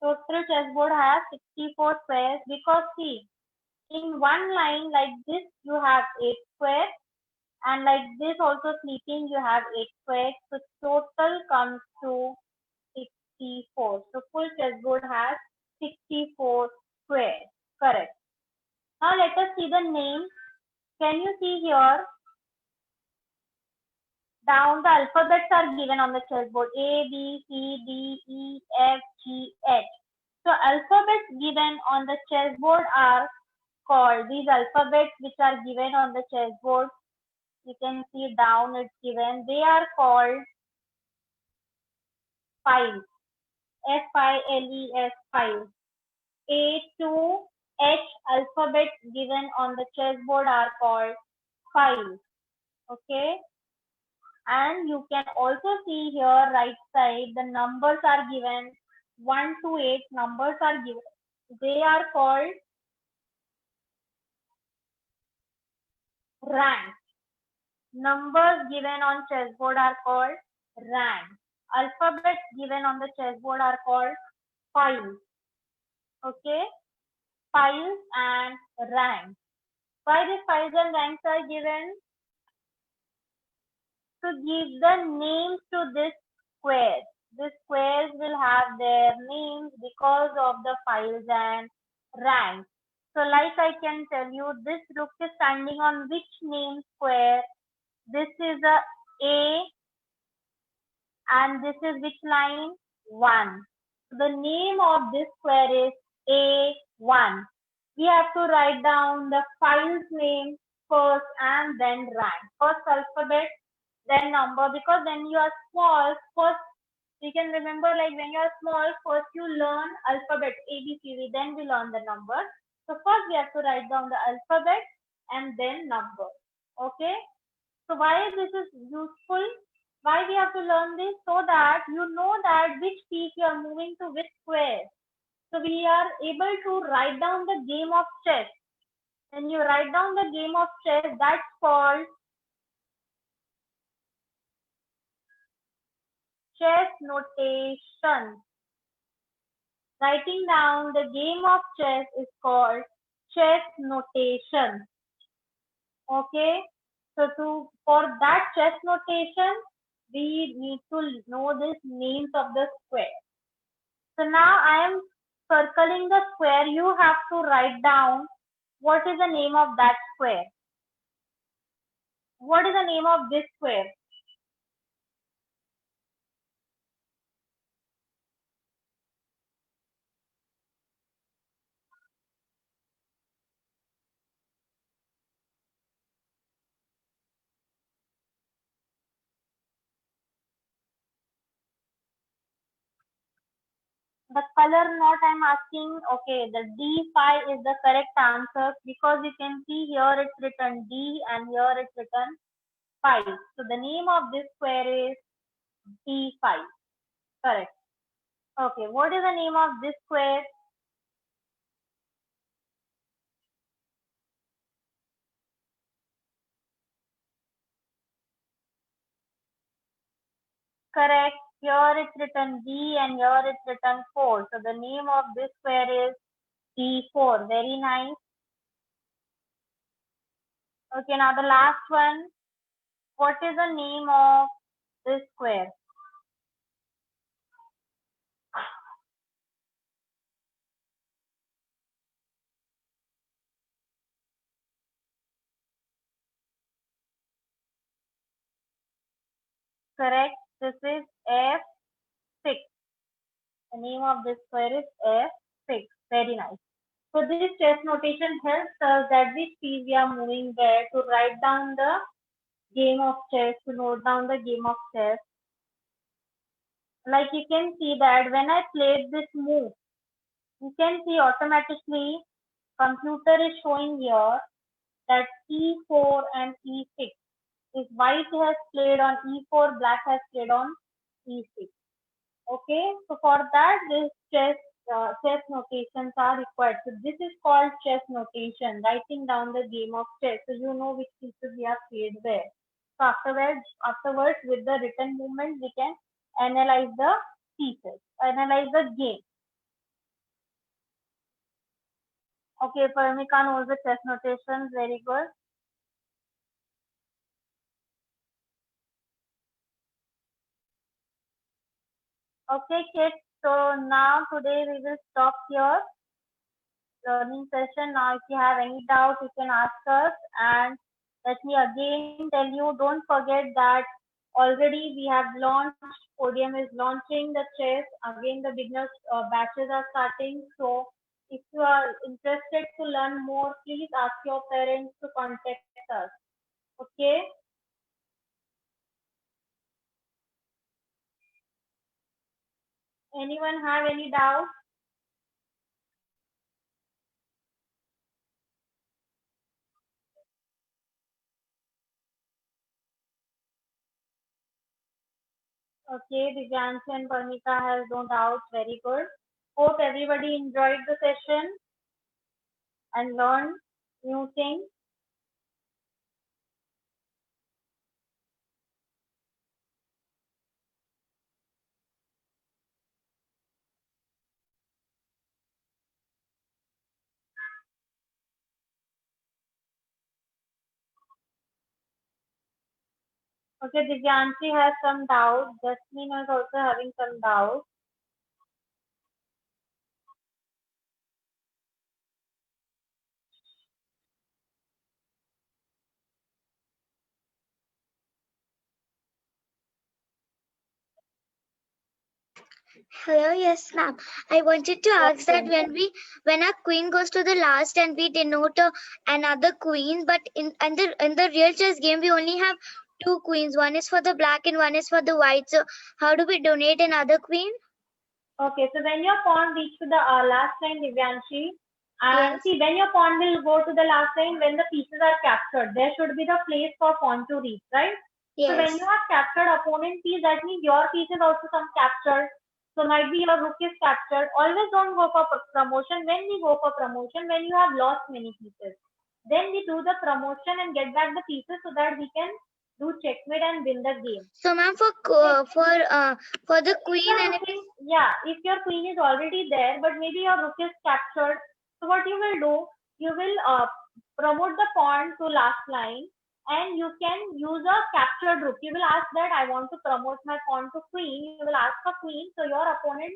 Total chessboard has 64 squares because see, in one line like this you have 8 squares and like this also sleeping you have 8 squares. So total comes to 64. So full chessboard has 64 squares. Correct. Now let us see the name. Can you see here? Down the alphabets are given on the chessboard. A, B, C, D, E, F, G, H. So alphabets given on the chessboard are called, these alphabets which are given on the chessboard, you can see down it's given, they are called files. F-I-L-E-S, files. A to H alphabets given on the chessboard are called files. Okay. And you can also see here right side the numbers are given 1 to 8 numbers are given. They are called ranks. Numbers given on chessboard are called ranks. Alphabets given on the chessboard are called files. Okay, files and ranks. Why these files and ranks are given? To give the names to this square. These squares will have their names because of the files and ranks. So like I can tell you, this rook is standing on which name square? This is a and this is which line? 1. The name of this square is A1. We have to write down the file's name first and then rank. First alphabet, then number, because when you are small, first you can remember, like when you are small, first you learn alphabet ABCD, then we learn the number. So first we have to write down the alphabet and then number. Okay. So why this is useful? Why we have to learn this? So that you know that which piece you are moving to which square. So we are able to write down the game of chess. When you write down the game of chess, that's called chess notation. Writing down the game of chess is called chess notation. Okay. So for that chess notation, we need to know these names of the square. So now I am circling the square. You have to write down what is the name of that square. What is the name of this square? The color not I'm asking. Okay, the D5 is the correct answer because you can see here it's written D and here it's written 5. So the name of this square is D5. Correct. Okay, what is the name of this square? Correct. Here it's written D and here it's written 4. So the name of this square is D4. Very nice. Okay, now the last one. What is the name of this square? Correct. This is F6. The name of this square is F6. Very nice. So this chess notation helps us that which piece we are moving where to write down the game of chess, to note down the game of chess. Like you can see that when I played this move, you can see automatically computer is showing here that E4 and E6. If white has played on E4, black has played on E6. Okay, so for that this chess notations are required. So this is called chess notation, writing down the game of chess. So you know which pieces we have played where. So afterwards with the written movement, we can analyze the pieces, analyze the game. Okay, Parmika knows the chess notations. Very good. Okay, kids. So now today we will stop here. Learning session. Now, if you have any doubt, you can ask us. And let me again tell you, don't forget that already we have launched. Podium is launching the chess. Again, the beginners batches are starting. So if you are interested to learn more, please ask your parents to contact us. Okay. Anyone have any doubt? Okay, Divyanshi and Parmika has no doubt. Very good. Hope everybody enjoyed the session and learned new things. Okay, Divyanshi has some doubt. Jasmine is also having some doubt. Hello, yes, ma'am. I wanted to ask that when our queen goes to the last and we denote another queen, but in the real chess game we only have two queens. One is for the black and one is for the white. So how do we donate another queen? Okay, so when your pawn reaches to the last line, Divyanshi, and Yes. see when your pawn will go to the last line, when the pieces are captured, there should be the place for pawn to reach, right? So when Yes. you have captured opponent piece, that means your piece is also some captured. So might be your rook is captured. Always don't go for promotion. When we go for promotion, when you have lost many pieces, then we do the promotion and get back the pieces so that we can do checkmate and win the game. So ma'am, for the queen and if If your queen is already there, but maybe your rook is captured, so what you will do, you will promote the pawn to last line, and you can use a captured rook. You will ask that I want to promote my pawn to queen. You will ask for queen, so your opponent,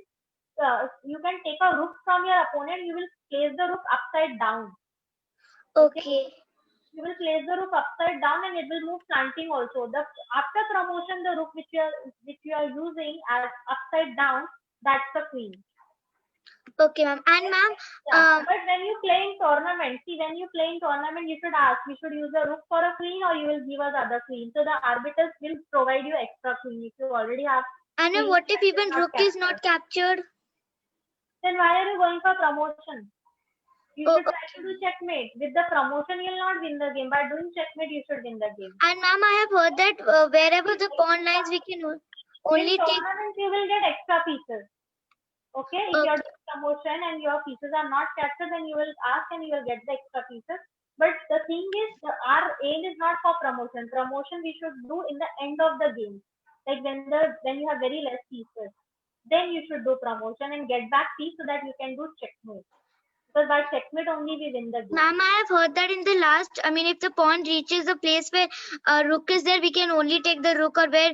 you can take a rook from your opponent. You will place the rook upside down. okay. You will place the rook upside down and it will move slanting also. After promotion, the rook which you are using as upside down, that's the queen. Okay, ma'am. And ma'am, but when you play in tournament, you should ask, we should use a rook for a queen or you will give us other queen. So the arbiters will provide you extra queen if you already have. And ma'am, what if even rook is not captured? Then why are you going for promotion? You should try to do checkmate. With the promotion, you will not win the game. By doing checkmate, you should win the game. And ma'am, I have heard that wherever the pawn lines, we can only in tournament, you will get extra pieces. Okay, if you are doing promotion and your pieces are not captured, then you will ask and you will get the extra pieces. But the thing is, our aim is not for promotion. Promotion we should do in the end of the game, like when you have very less pieces. Then you should do promotion and get back piece so that you can do checkmate. Because by checkmate only we win the game. Ma'am, I have heard that in the last, I mean, if the pawn reaches the place where rook is there, we can only take the rook, or where.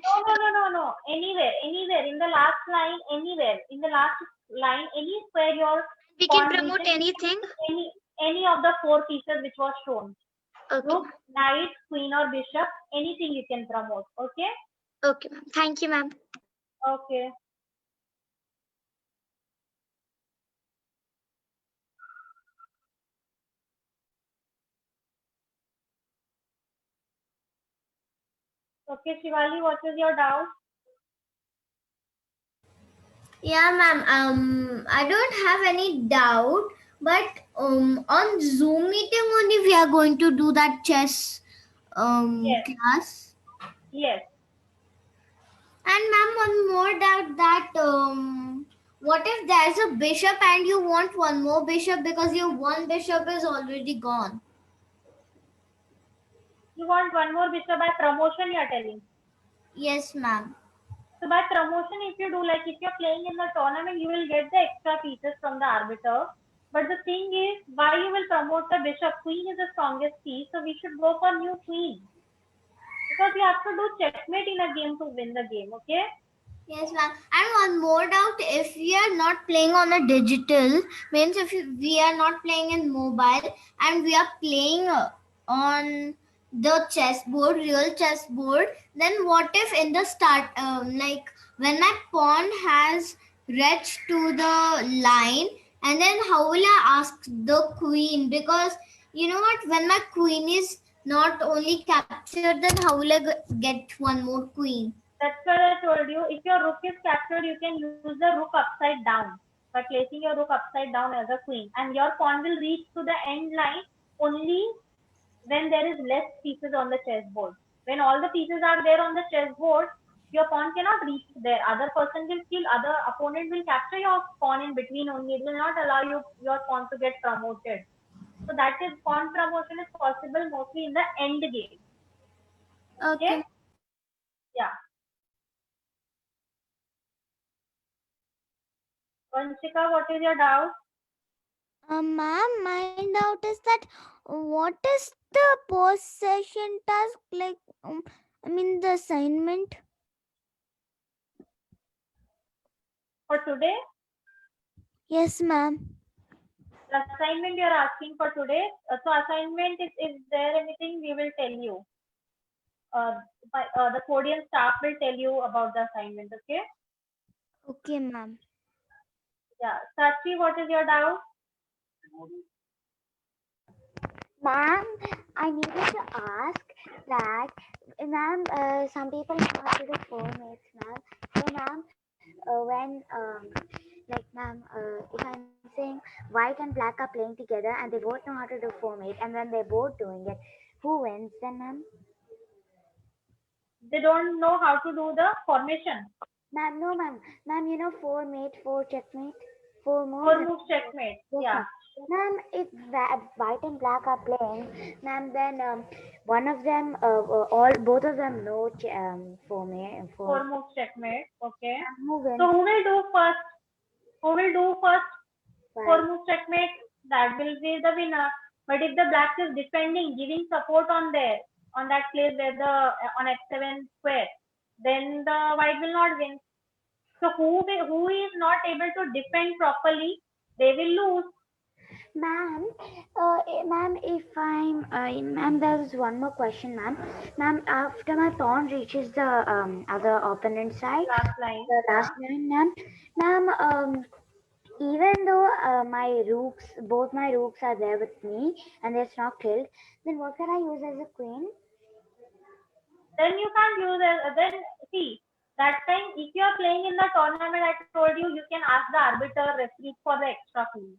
No. Anywhere. In the last line, anywhere. In the last line, any square your We can promote anything. Any of the four pieces which was shown. Okay. Rook, knight, queen or bishop, anything you can promote. Okay? Okay, ma'am. Thank you, ma'am. Okay. Okay, Shivali, what is your doubt? Yeah, ma'am. I don't have any doubt, but on Zoom meeting only we are going to do that chess Yes. class. Yes. And ma'am, one more doubt that what if there's a bishop and you want one more bishop because your one bishop is already gone? You want one more bishop by promotion, you are telling? Yes, ma'am. So by promotion, if you do, like if you're playing in the tournament, you will get the extra pieces from the arbiter. But the thing is, why you will promote the bishop? Queen is the strongest piece, so we should go for new queen. Because you have to do checkmate in a game to win the game, okay? Yes, ma'am. And one more doubt, if we are not playing on a digital, means if we are not playing in mobile and we are playing on the chessboard, real chessboard, then what if in the start, like when my pawn has reached to the line, and then how will I ask the queen? Because you know what, when my queen is not only captured, then how will I get one more queen? That's what I told you. If your rook is captured, you can use the rook upside down by placing your rook upside down as a queen. And your pawn will reach to the end line only when there is less pieces on the chessboard. When all the pieces are there on the chessboard, your pawn cannot reach there. Other person will kill, other opponent will capture your pawn in between only. It will not allow your pawn to get promoted. So that is, pawn promotion is possible mostly in the end game. Okay? Yeah. Vanshika, what is your doubt? Ma'am, my doubt is that what is the possession task like? I mean the assignment. For today, Yes, ma'am. the assignment you are asking for today. So assignment is there anything we will tell you. The Codian staff will tell you about the assignment. Okay. Okay, ma'am. Yeah. Sachi, what is your doubt? Ma'am, I needed to ask that, ma'am, some people know how to do formates, ma'am. So, ma'am, when, like, ma'am, if I'm saying white and black are playing together and they both know how to do formate, and when they're both doing it, who wins then, ma'am? They don't know how to do the formation. Ma'am, no, ma'am. Ma'am, you know, formate, four checkmate, four moves. Four moves checkmate. Yes, Yeah. ma'am, if white and black are playing, ma'am, then one of them, both of them know formate. Four moves checkmate. Okay. Who wins? So who will do first? Who will do first? White. Four moves checkmate. That will be the winner. But if the black is defending, giving support on that place where on H7 square, then the white will not win. So who is not able to defend properly, they will lose. Ma'am, ma'am, if ma'am, there's one more question, ma'am. Ma'am, after my pawn reaches the other opponent side, Last line. the last line, ma'am, even though both my rooks are there with me and they're not killed, then what can I use as a queen? Then you can't use it. Then see, that time if you are playing in the tournament, I told you, you can ask the arbiter referee for the extra queen.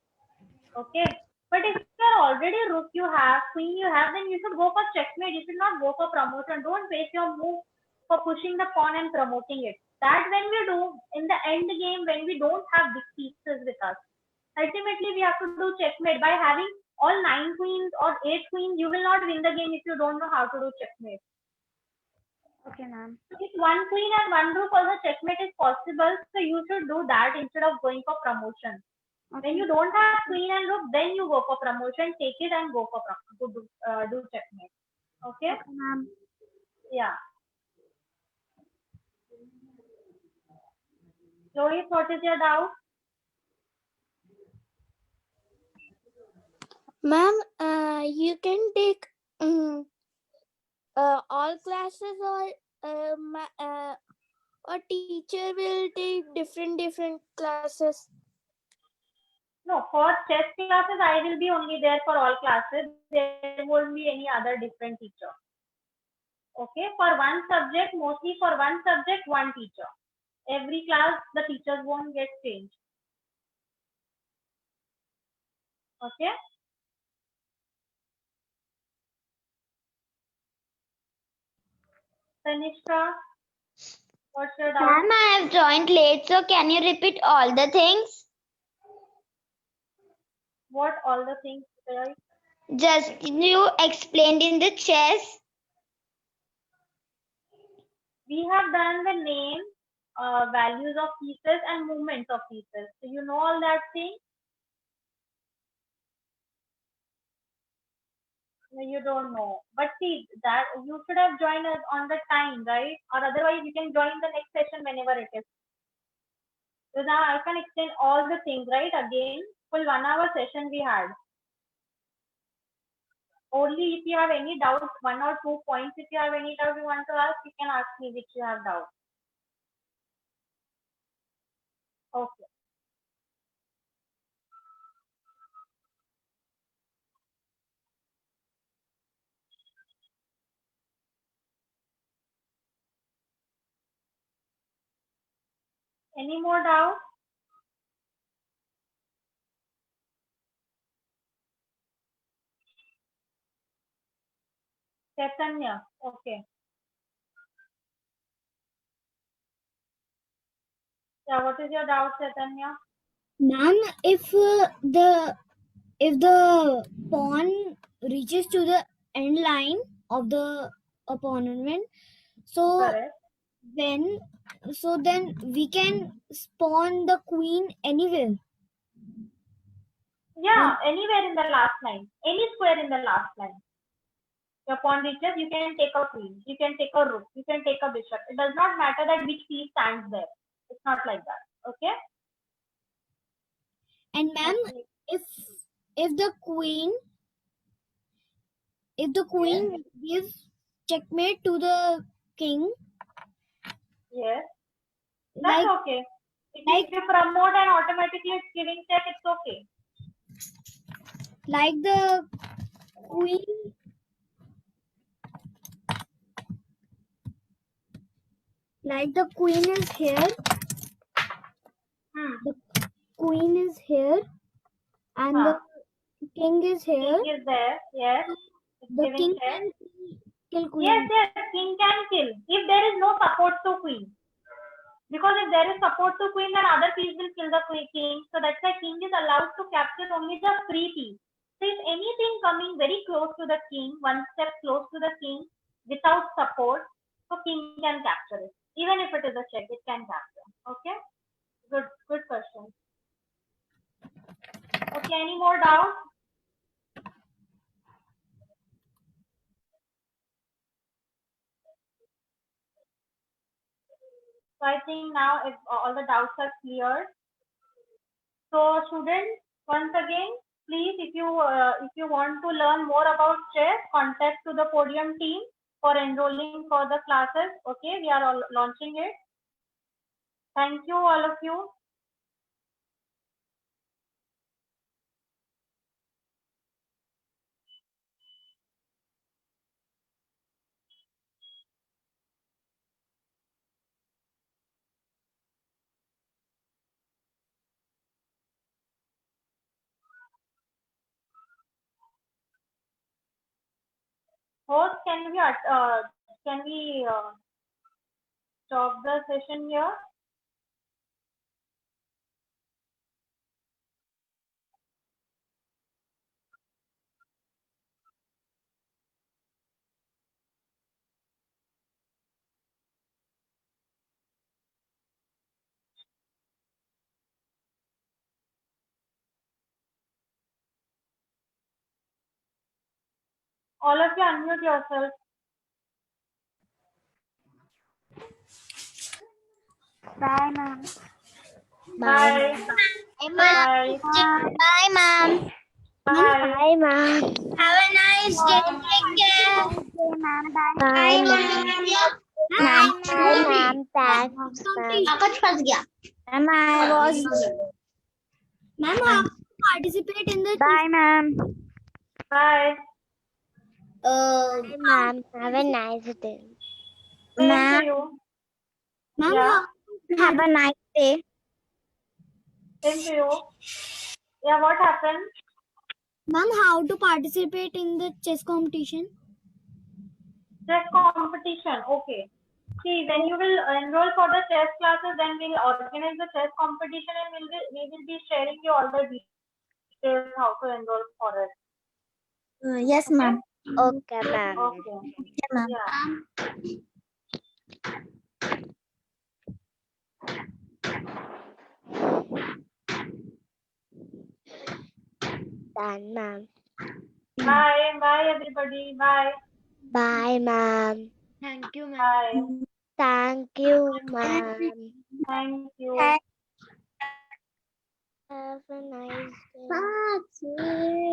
Okay. But if you are already rook you have, queen you have, then you should go for checkmate. You should not go for promotion. Don't waste your move for pushing the pawn and promoting it. That when we do in the end game, when we don't have big pieces with us, ultimately we have to do checkmate. By having all 9 queens or 8 queens, you will not win the game if you don't know how to do checkmate. Okay, ma'am. If one queen and one rook also checkmate is possible, so you should do that instead of going for promotion. Okay. When you don't have queen and rook, then you go for promotion, take it and go for do checkmate. Okay? Ma'am. Yeah. Rohit, what is your doubt? Ma'am, you can take all classes, or teacher will take different classes. No, for chess classes, I will be only there for all classes. There won't be any other different teacher. Okay, for one subject, mostly for one subject, one teacher. Every class, the teachers won't get changed. Okay. Tanishka, what's your doubt? Ma'am, I have joined late, so can you repeat all the things? What all the things, right? Just you explained in the chess. We have done the name, values of pieces and movements of pieces. So you know all that thing? No, you don't know. But see, that you should have joined us on the time, right? Or otherwise you can join the next session whenever it is. So now I can explain all the things, right? Again, full 1 hour session we had. Only if you have any doubts, 1 or 2 points, if you have any doubt you want to ask, you can ask me which you have doubt. Okay. Any more doubts? Chaitanya, okay. Yeah, what is your doubt, Chaitanya? Ma'am, if the pawn reaches to the end line of the opponent, so Correct. then we can spawn the queen anywhere. Yeah, anywhere in the last line. Any square in the last line. Your pawn reaches, you can take a queen, you can take a rook, you can take a bishop. It does not matter that which piece stands there. It's not like that. Okay. And ma'am, if the queen gives checkmate to the king, Yes. That's like okay. If you promote and automatically it's giving check, it's okay. like the queen is here, the queen is here, and the king is here. King is there. Yes. It's The giving king check. can kill queen. Yes, king can kill if there is no support to queen. Because if there is support to queen, then other piece will kill the king. So that's why king is allowed to capture only the free piece. So if anything coming very close to the king, one step close to the king without support, so king can capture it. Even if it is a check, it can capture. Okay? Good question. Okay, any more doubts? So I think now if all the doubts are cleared. So students, once again, please, if you want to learn more about chess, contact to the podium team for enrolling for the classes. Okay, we are all launching it. Thank you, all of you. Host, can we stop the session here? All of you unmute yourself. Bye, ma'am. Bye. Bye. Bye, ma'am. Bye. Bye, ma'am. Have a nice day. Take care. Okay, ma'am. Bye. Bye, ma'am. Ma'am. Bye, ma'am. Thanks, ma'am. कागज फंस गया. Ma'am, I was. Ma'am, how to participate in the Bye, ma'am. Bye. Bye, ma'am. Have a nice day. Same to you. ma'am, Yeah. Have a nice day. Same to you. Yeah, what happened? Ma'am, how to participate in the chess competition? Chess competition. Okay. See, when you will enroll for the chess classes, then we'll organize the chess competition and we will be sharing you all the details how to enroll for it. Yes, ma'am. Okay, ma'am. Okay. Yeah, ma'am. Yeah. Done, ma'am. Bye. Bye, everybody. Bye. Bye, ma'am. Thank you, ma'am. Bye. Thank you, ma'am. Thank you. Have a nice day.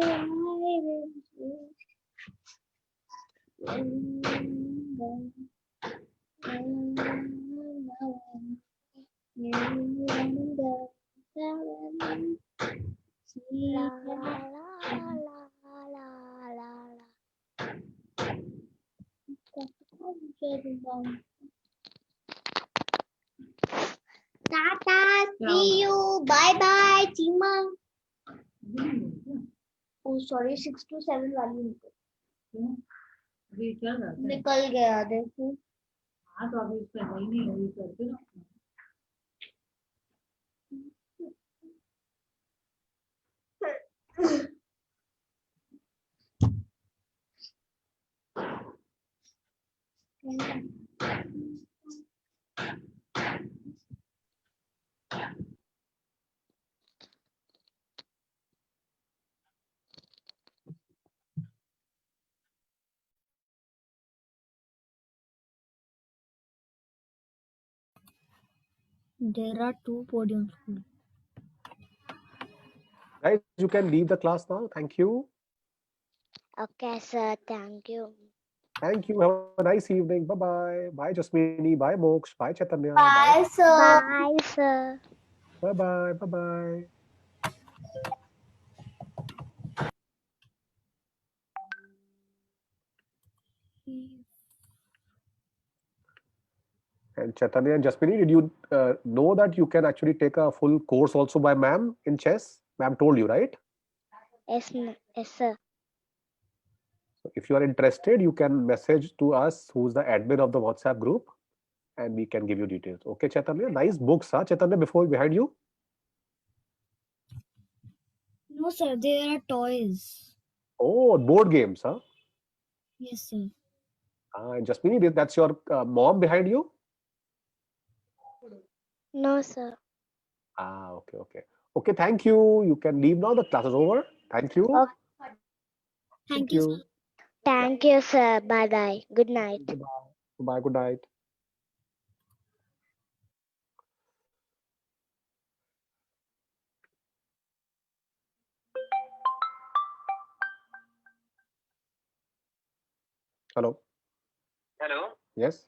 La, la, la, la, la, la, Tata, see you. Bye bye, Chima. Oh, sorry, 6 to 7 वाली निकल गया देखो. हाँ तो अभी उसका नहीं है, करके ना There are 2 podium schools. Guys, you can leave the class now. Thank you. Okay, sir. Thank you. Thank you. Have a nice evening. Bye bye. Bye Jasmini. Bye Moksha. Bye Chaitanya. Bye, sir. Bye, sir. Bye bye. Bye bye. And Chaitanya and Jasmini, did you know that you can actually take a full course also by ma'am in chess? Ma'am told you, right? Yes, yes, sir. So if you are interested, you can message to us, who's the admin of the WhatsApp group, and we can give you details. Okay, Chaitanya, nice books, huh? Chaitanya, behind you. No, sir, there are toys. Oh, board games, huh? Yes, sir. And Jasmini, that's your mom behind you? No, sir. Okay, okay. Okay, thank you. You can leave now. The class is over. Thank you. Okay. Thank you, sir. Thank you, sir. Bye bye. Good night. Goodbye. Goodbye. Good night. Hello. Hello. Yes.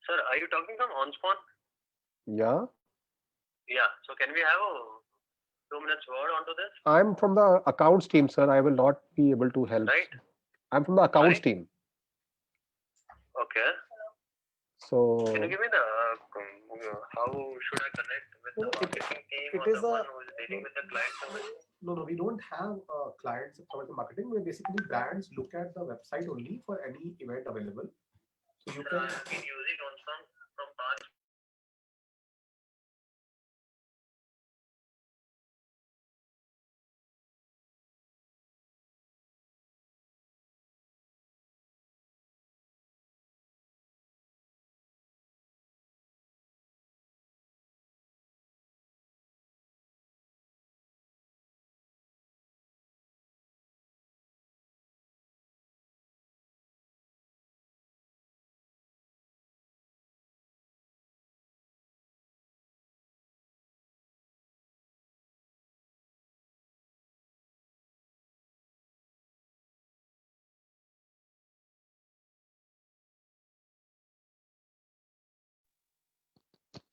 Sir, are you talking from OnSpawn? Yeah. Yeah. So can we have a 2 minutes word onto this? I'm from the accounts team, sir. I will not be able to help. Right. I'm from the accounts Sorry? team. Okay. So Can you give me the how should I connect with the marketing team it or is the a- one who is dealing with the client service? no, we don't have clients from the marketing. We basically brands look at the website only for any event available. So you Sir, can. I've been using OnSpawn from past.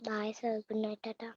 Bye, sir. Good night, Tata.